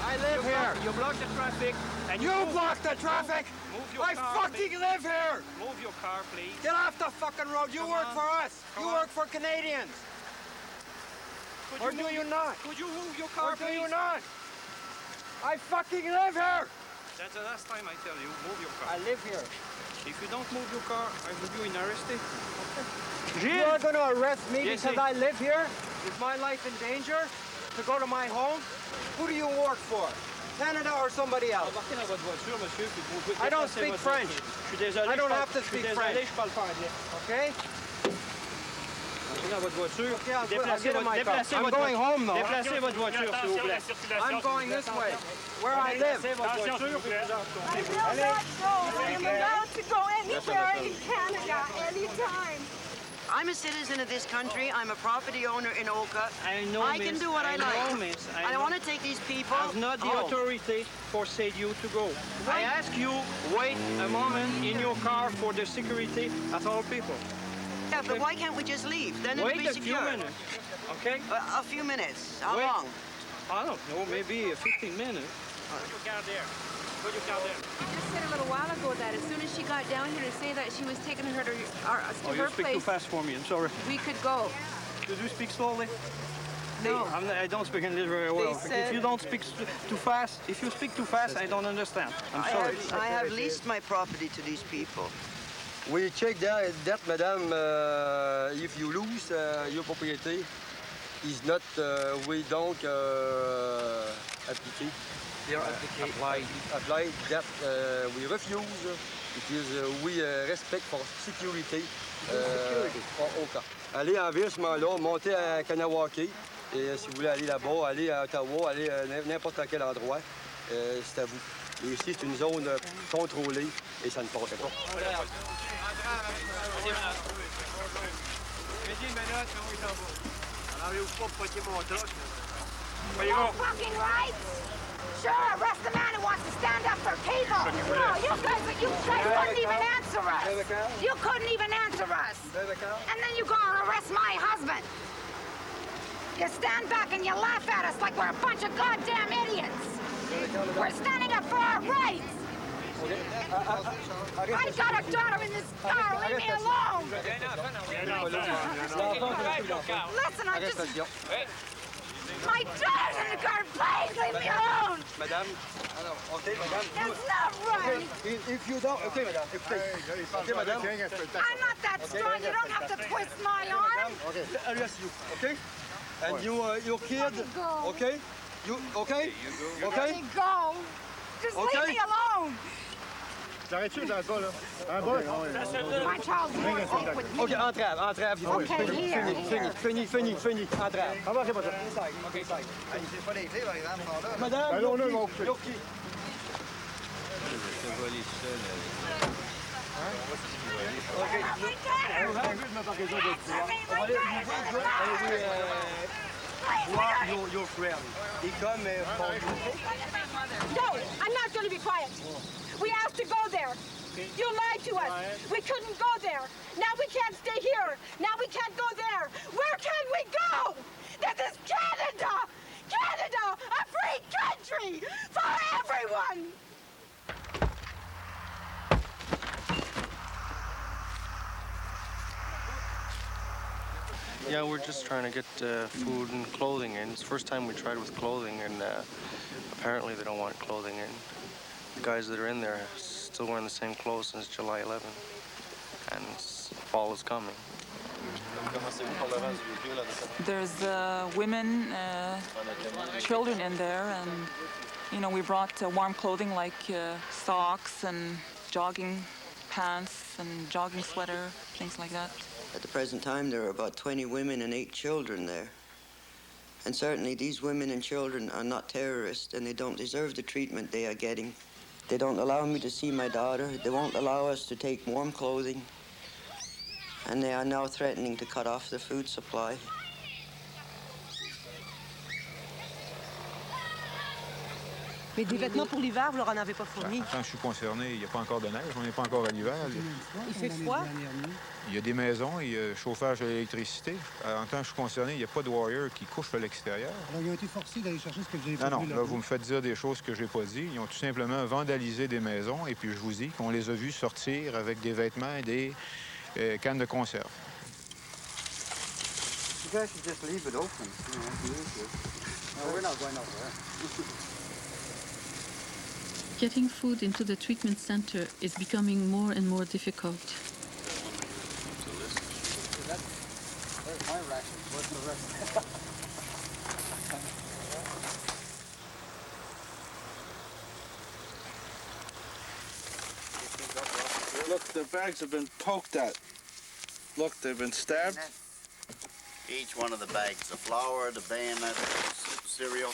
I live here. You block the traffic. And you block the traffic. Move your I car, fucking please. live here. Move your car, please. Get off the fucking road. You Come work on. for us. Come You on. work for Canadians. Or do you not? Could you move your car, please? Or do you not? I fucking live here! That's the last time I tell you, move your car. I live here. If you don't move your car, I will be arrested. You are going to arrest me Yes, because I live here? Is my life in danger? To go to my home? Who do you work for? Canada or somebody else? I don't speak French. I don't have to speak French. Okay? I'll get in my car. I'm going home, though. Déplacez votre voiture, s'il vous plaît. I'm going this way, where I live. I'm allowed to go anywhere in Canada, anytime. I'm a citizen of this country. I'm a property owner in Oka. I can do what I like. I want to take these people. I have not the authority for say you to go. I ask you, wait a moment in your car for the security at all people. Yeah, but why can't we just leave? Then it'll be Wait a secure. few minutes, okay? A few minutes. How Wait. long? I don't know, maybe 15 minutes. Put your car there. You just said a little while ago that as soon as she got down here to say that she was taking her to Oh, you her speak place, too fast for me, I'm sorry. we could go. Did you speak slowly? No. I don't speak English very well. said- If you don't speak too fast, if you speak too fast, I don't understand. I'm sorry. I have leased my property to these people. We check that, madam, if you lose your property, is not, we don't applique. Apply that we refuse because we respect for security. Allez en ville, ce moment-là, montez à Kanehsatake et si vous voulez aller là-bas, allez à Ottawa, allez à n'importe quel endroit, c'est à vous. Et ici, c'est une zone contrôlée et ça ne passerait pas. No fucking rights? Sure, arrest the man who wants to stand up for people. No, you guys couldn't even answer us. You couldn't even answer us. And then you go and arrest my husband. You stand back and you laugh at us like we're a bunch of goddamn idiots. We're standing up for our rights. I got a daughter in this car. Leave me alone. Listen, I just... My daughter's in the car. Please leave me alone. Madame, okay, madame. That's not right. If you don't, okay, madame. Okay, madame. I'm not that strong. You don't have to twist my arm. Okay, arrest you, okay? And your kid, okay? You, okay? Okay? Let me go. Just leave me alone. J'arrête-tu dans le bas, là? En bas? My child's working with me. OK, entrave. Okay, here. Fini. Entrave. Avancez, madame. OK, side. C'est pas les clés, par exemple. Madame, your key. Your friend. He come for you. No, I'm not going to be quiet. We asked to go there. You lied to us. We couldn't go there. Now we can't stay here. Now we can't go there. Where can we go? This is Canada! Canada! A free country! For everyone! Yeah, we're just trying to get food and clothing in. It's the first time we tried with clothing, and apparently they don't want clothing in. The guys that are in there are still wearing the same clothes since July 11th, and fall is coming. There's women, children in there, and we brought warm clothing like socks and jogging pants and jogging sweater, things like that. At the present time, there are about 20 women and 8 children there. And certainly these women and children are not terrorists, and they don't deserve the treatment they are getting. They don't allow me to see my daughter. They won't allow us to take warm clothing. And they are now threatening to cut off the food supply. Mais des vêtements pour l'hiver, vous leur en avez pas fourni? Quand je suis concerné, il n'y a pas encore de neige, on n'est pas encore à l'hiver. Il fait froid? Il y a des maisons, il y a chauffage à l'électricité. En tant que je suis concerné, il n'y a pas de warrior qui couche à l'extérieur. Alors, ils ont été forcés d'aller chercher ce que vous avez pas Non, vu, là, vous me faites dire des choses que je n'ai pas dit. Ils ont tout simplement vandalisé des maisons, et puis je vous dis qu'on les a vus sortir avec des vêtements et des cannes de conserve. You guys should just leave it open. You know, no, we're not going over there. Getting food into the treatment center is becoming more and more difficult. There's my rations. What's the rest? Look, the bags have been poked at. Look, they've been stabbed. Each one of the bags, the flour, the bayonet, cereal,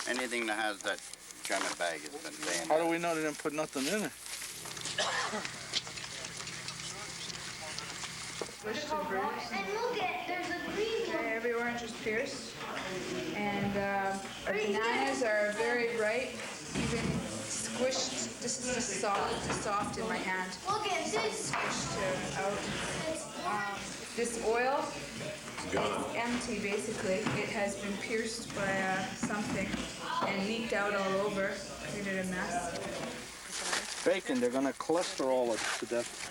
anything that has that kind of bag has been bayonet. How do we know they didn't put nothing in it? Every orange is pierced, and our bananas are very ripe, even squished. This is just soft in my hand. Look at this. Squished out. This oil is empty, basically. It has been pierced by something and leaked out all over, created a mess. Bacon, they're going to cholesterol it to death.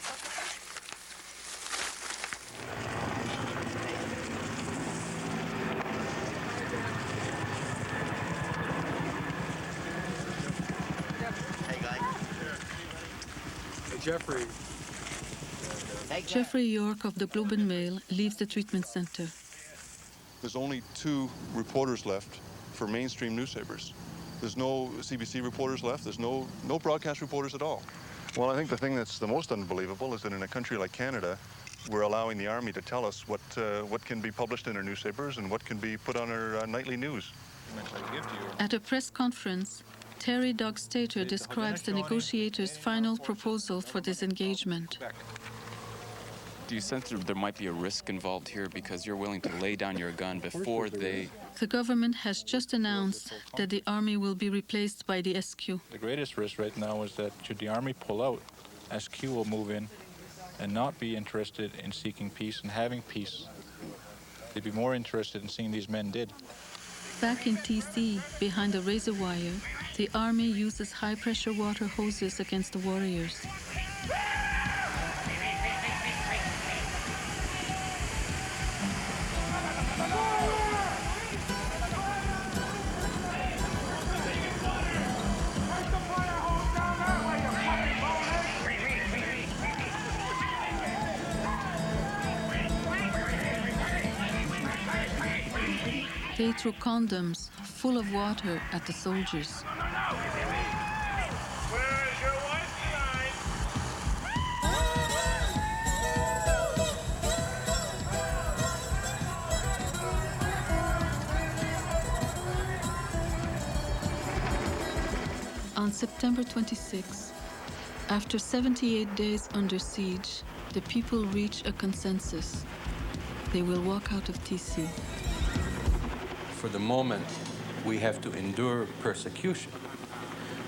Jeffrey York of the Globe and Mail leaves the treatment center. There's only 2 reporters left for mainstream newspapers. There's no CBC reporters left. There's no broadcast reporters at all. Well, I think the thing that's the most unbelievable is that in a country like Canada, we're allowing the Army to tell us what can be published in our newspapers and what can be put on our nightly news. At a press conference, Terry Doug Stater describes the negotiators' final proposal for this engagement. Do you sense there might be a risk involved here because you're willing to lay down your gun before they... The government has just announced that the Army will be replaced by the SQ. The greatest risk right now is that should the Army pull out, SQ will move in and not be interested in seeking peace and having peace. They'd be more interested in seeing these men dead. Back in TC, behind the razor wire, the Army uses high-pressure water hoses against the warriors. They threw condoms full of water at the soldiers. On September 26, after 78 days under siege, the people reach a consensus. They will walk out of TC. For the moment, we have to endure persecution.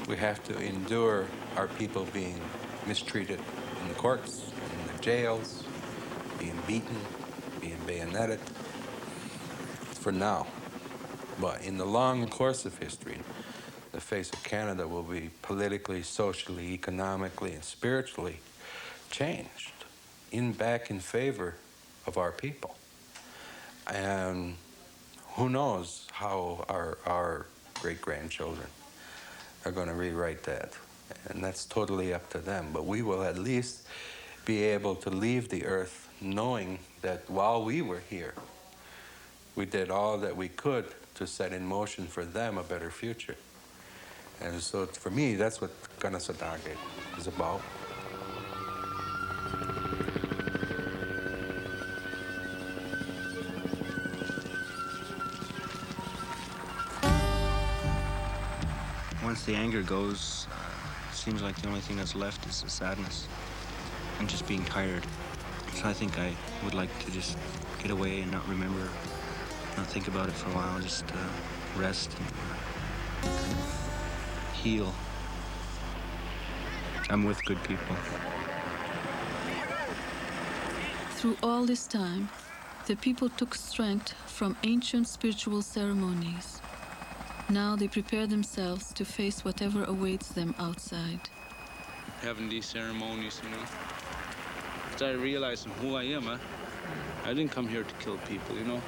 We have to endure our people being mistreated in the courts, in the jails, being beaten, being bayoneted, for now. But in the long course of history, the face of Canada will be politically, socially, economically, and spiritually changed back in favor of our people. And who knows how our great-grandchildren are going to rewrite that. And that's totally up to them. But we will at least be able to leave the earth knowing that while we were here, we did all that we could to set in motion for them a better future. And so for me, that's what Kanehsatake is about. Once the anger goes, it seems like the only thing that's left is the sadness and just being tired. So I think I would like to just get away and not remember, not think about it for a while, just rest and kind of heal. I'm with good people. Through all this time, the people took strength from ancient spiritual ceremonies. Now they prepare themselves to face whatever awaits them outside. Having these ceremonies, you know, started realizing who I am. I didn't come here to kill people, you know.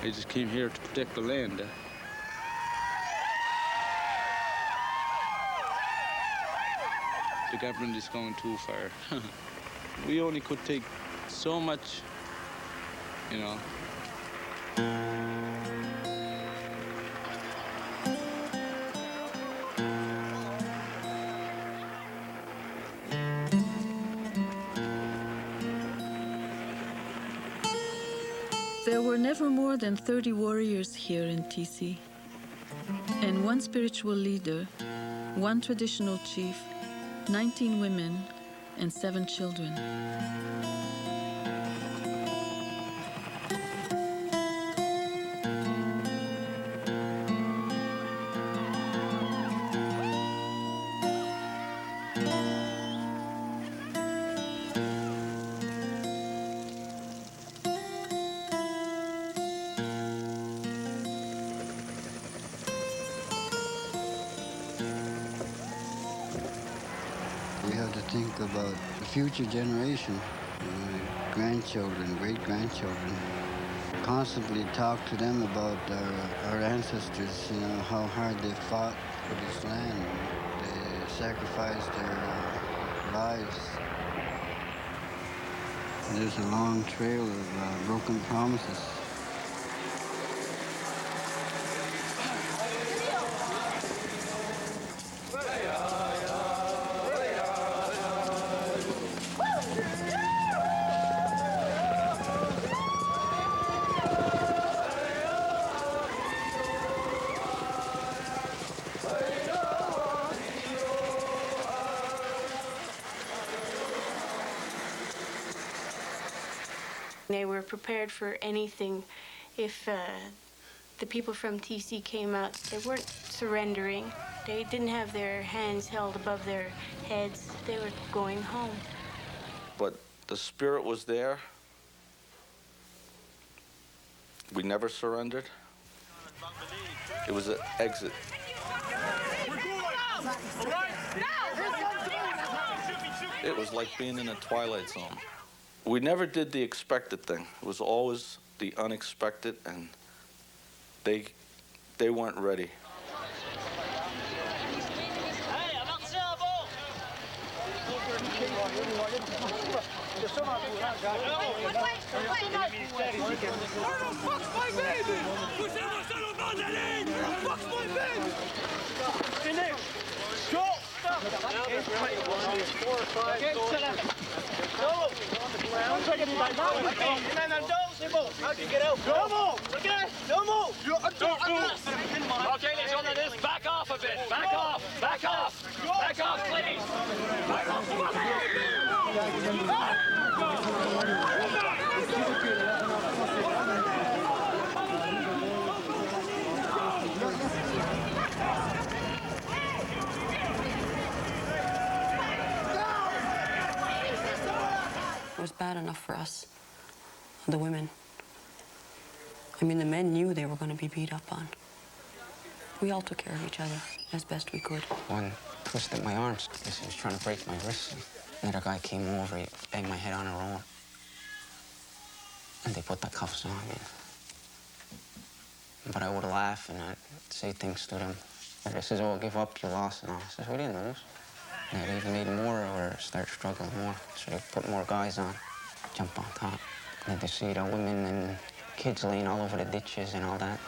I just came here to protect the land. The government is going too far. We only could take so much, you know. There were never more than 30 warriors here in TC, and one spiritual leader, one traditional chief, 19 women, and 7 children. We have to think about the future generation, grandchildren, great-grandchildren. Constantly talk to them about our ancestors, you know, how hard they fought for this land. They sacrificed their lives. There's a long trail of broken promises. They were prepared for anything. If the people from TC came out, they weren't surrendering. They didn't have their hands held above their heads. They were going home. But the spirit was there. We never surrendered. It was an exit. It was like being in a twilight zone. We never did the expected thing. It was always the unexpected, and they weren't ready. Okay, les journalistes, back off a bit. Back off. Back off. Back off, please. Back off. It was bad enough for us, the women. I mean, the men knew they were going to be beat up on. We all took care of each other as best we could. One twisted my arms because he was trying to break my wrist. Another guy came over, he banged my head on a roll. And they put the cuffs on me. But I would laugh and I'd say things to them. They says, oh, give up, you lost. And I says, we didn't lose. And they even made more or start struggling more. So they put more guys on, jump on top. And they see the women and kids laying all over the ditches and all that.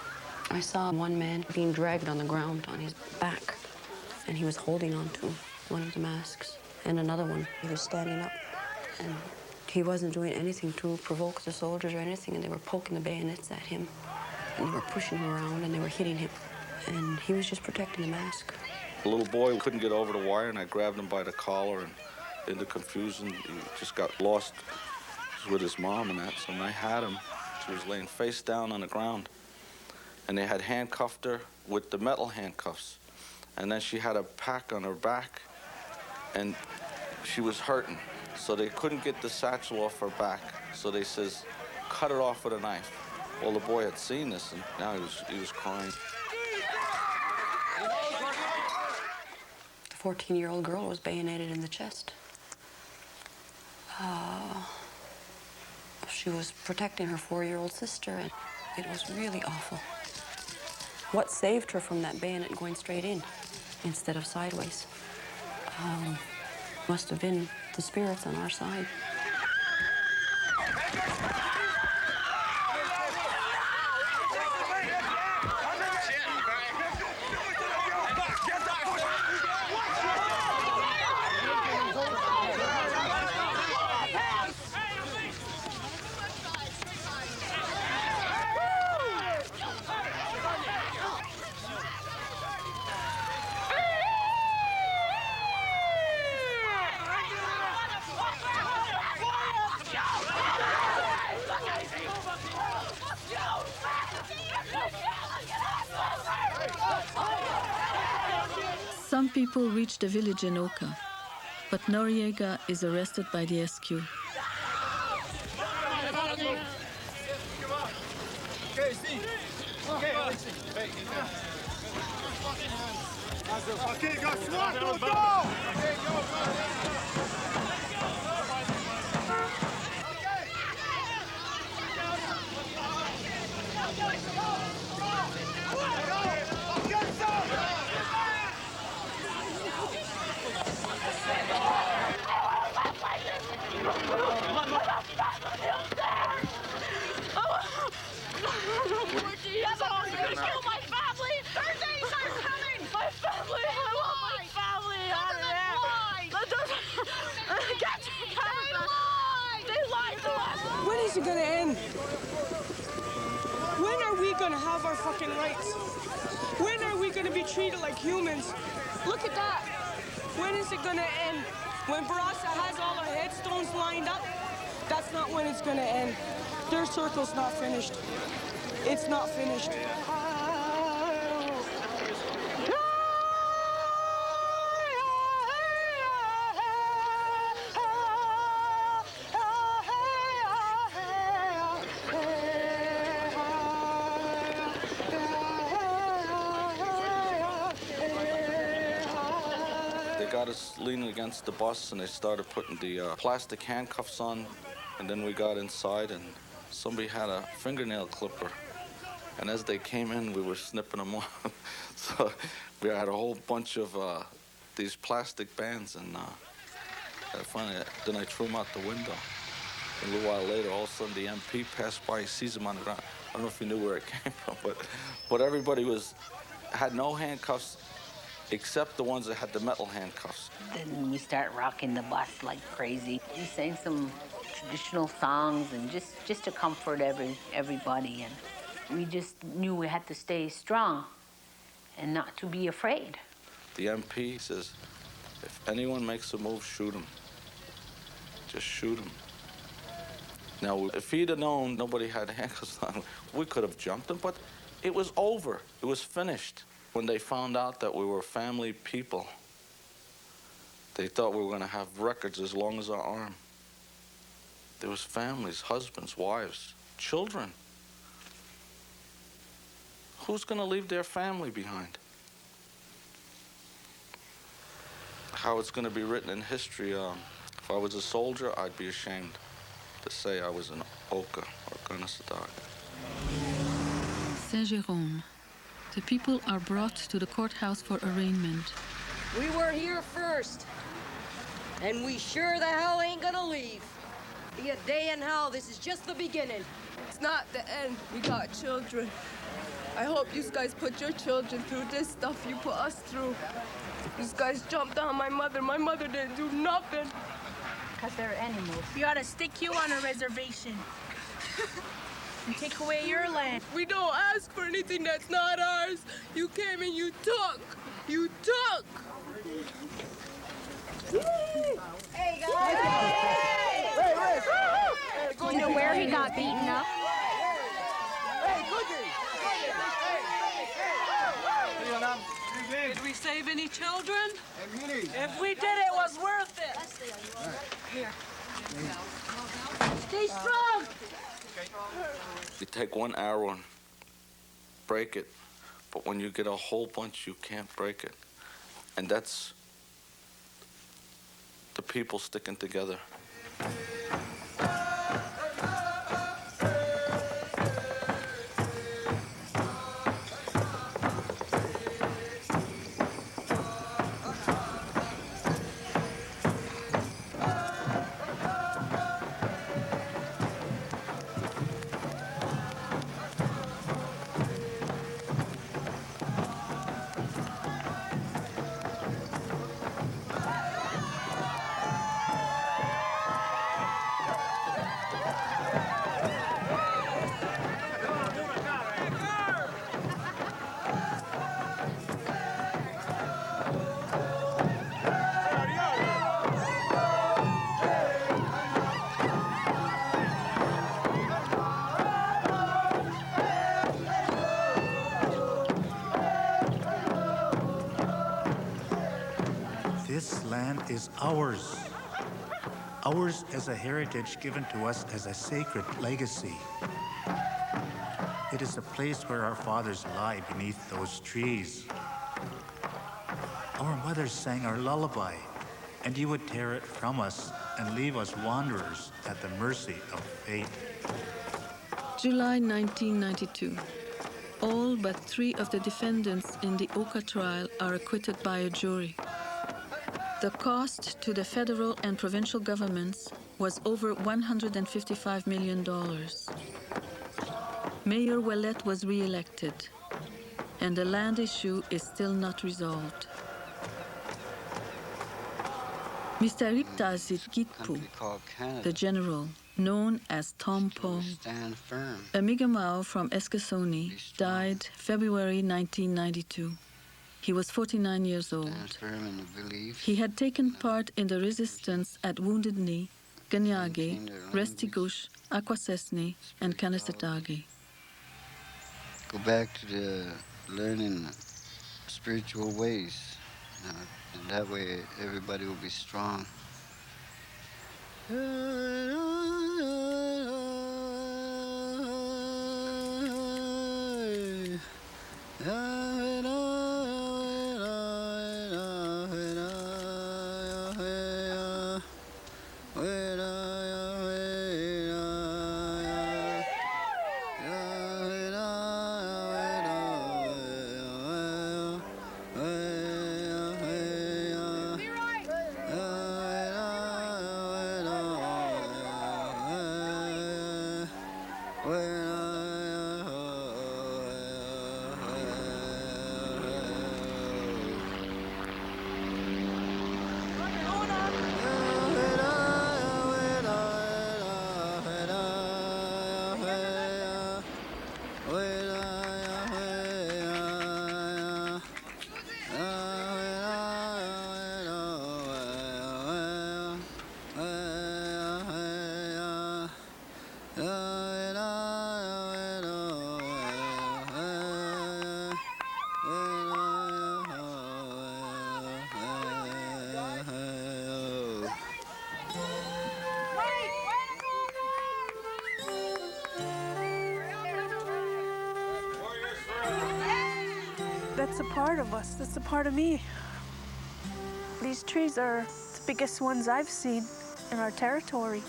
I saw one man being dragged on the ground on his back, and he was holding on to one of the masks. And another one, he was standing up, and he wasn't doing anything to provoke the soldiers or anything, and they were poking the bayonets at him, and they were pushing him around, and they were hitting him, and he was just protecting the mask. The little boy couldn't get over the wire, and I grabbed him by the collar, and in the confusion, he just got lost with his mom and that. So when I had him, she was laying face down on the ground, and they had handcuffed her with the metal handcuffs. And then she had a pack on her back, and she was hurting. So they couldn't get the satchel off her back. So they says, cut it off with a knife. Well, the boy had seen this, and now he was crying. The 14-year-old girl was bayoneted in the chest. She was protecting her 4-year-old sister, and it was really awful. What saved her from that bayonet going straight in instead of sideways? Must have been the spirits on our side. Some people reach the village in Oka, but Noriega is arrested by the SQ. Okay, go, SWAT, go! When is it gonna end? When are we gonna have our fucking rights? When are we gonna be treated like humans? Look at that. When is it gonna end? When Barasa has all our headstones lined up, that's not when it's gonna end. Their circle's not finished. It's not finished. They got us leaning against the bus and they started putting the plastic handcuffs on, and then we got inside and somebody had a fingernail clipper, and as they came in we were snipping them off. So we had a whole bunch of these plastic bands, and finally then I threw them out the window. A little while later, all of a sudden the MP passed by, he sees them on the ground. I don't know if he knew where it came from, but everybody had no handcuffs except the ones that had the metal handcuffs. Then we start rocking the bus like crazy. We sang some traditional songs and just to comfort everybody. And we just knew we had to stay strong and not to be afraid. The MP says, if anyone makes a move, shoot him. Just shoot him. Now, if he'd have known nobody had handcuffs on, we could have jumped him, but it was over. It was finished. When they found out that we were family people, they thought we were going to have records as long as our arm. There was families, husbands, wives, children. Who's going to leave their family behind? How it's going to be written in history, if I was a soldier, I'd be ashamed to say I was an Oka or Kanehsatake. Saint-Jérôme. The people are brought to the courthouse for arraignment. We were here first, and we sure the hell ain't gonna leave. Be a day in hell, this is just the beginning. It's not the end. We got children. I hope you guys put your children through this stuff you put us through. These guys jumped on my mother. My mother didn't do nothing. Because they're animals. We ought to stick you on a reservation. And take away your land. We don't ask for anything that's not ours. You came and you took. You took. Hey, guys! Do you know where he got beaten up? Did we save any children? If we did, it was worth it. Here. Stay strong! You take one arrow and break it, but when you get a whole bunch, you can't break it. And that's the people sticking together. is ours. Ours as a heritage given to us as a sacred legacy. It is a place where our fathers lie beneath those trees. Our mothers sang our lullaby, and you would tear it from us and leave us wanderers at the mercy of fate. July 1992. All but 3 of the defendants in the Oka trial are acquitted by a jury. The cost to the federal and provincial governments was over $155 million. Mayor Ouellet was re-elected, and the land issue is still not resolved. Mr. Riptazit Gitpu, the general, known as Tom Poe, a Mi'kmaq from Eskasoni, died February 1992. He was 49 years old. He had taken part in the resistance at Wounded Knee, Ganyage, Restigouche, Akwesasne, and Kanehsatake. Go back to the learning spiritual ways. And that way everybody will be strong. That's a part of us. That's a part of me. These trees are the biggest ones I've seen in our territory.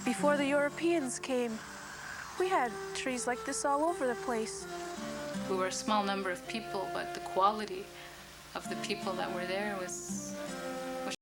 Before the Europeans came, we had trees like this all over the place. We were a small number of people, but the quality of the people that were there was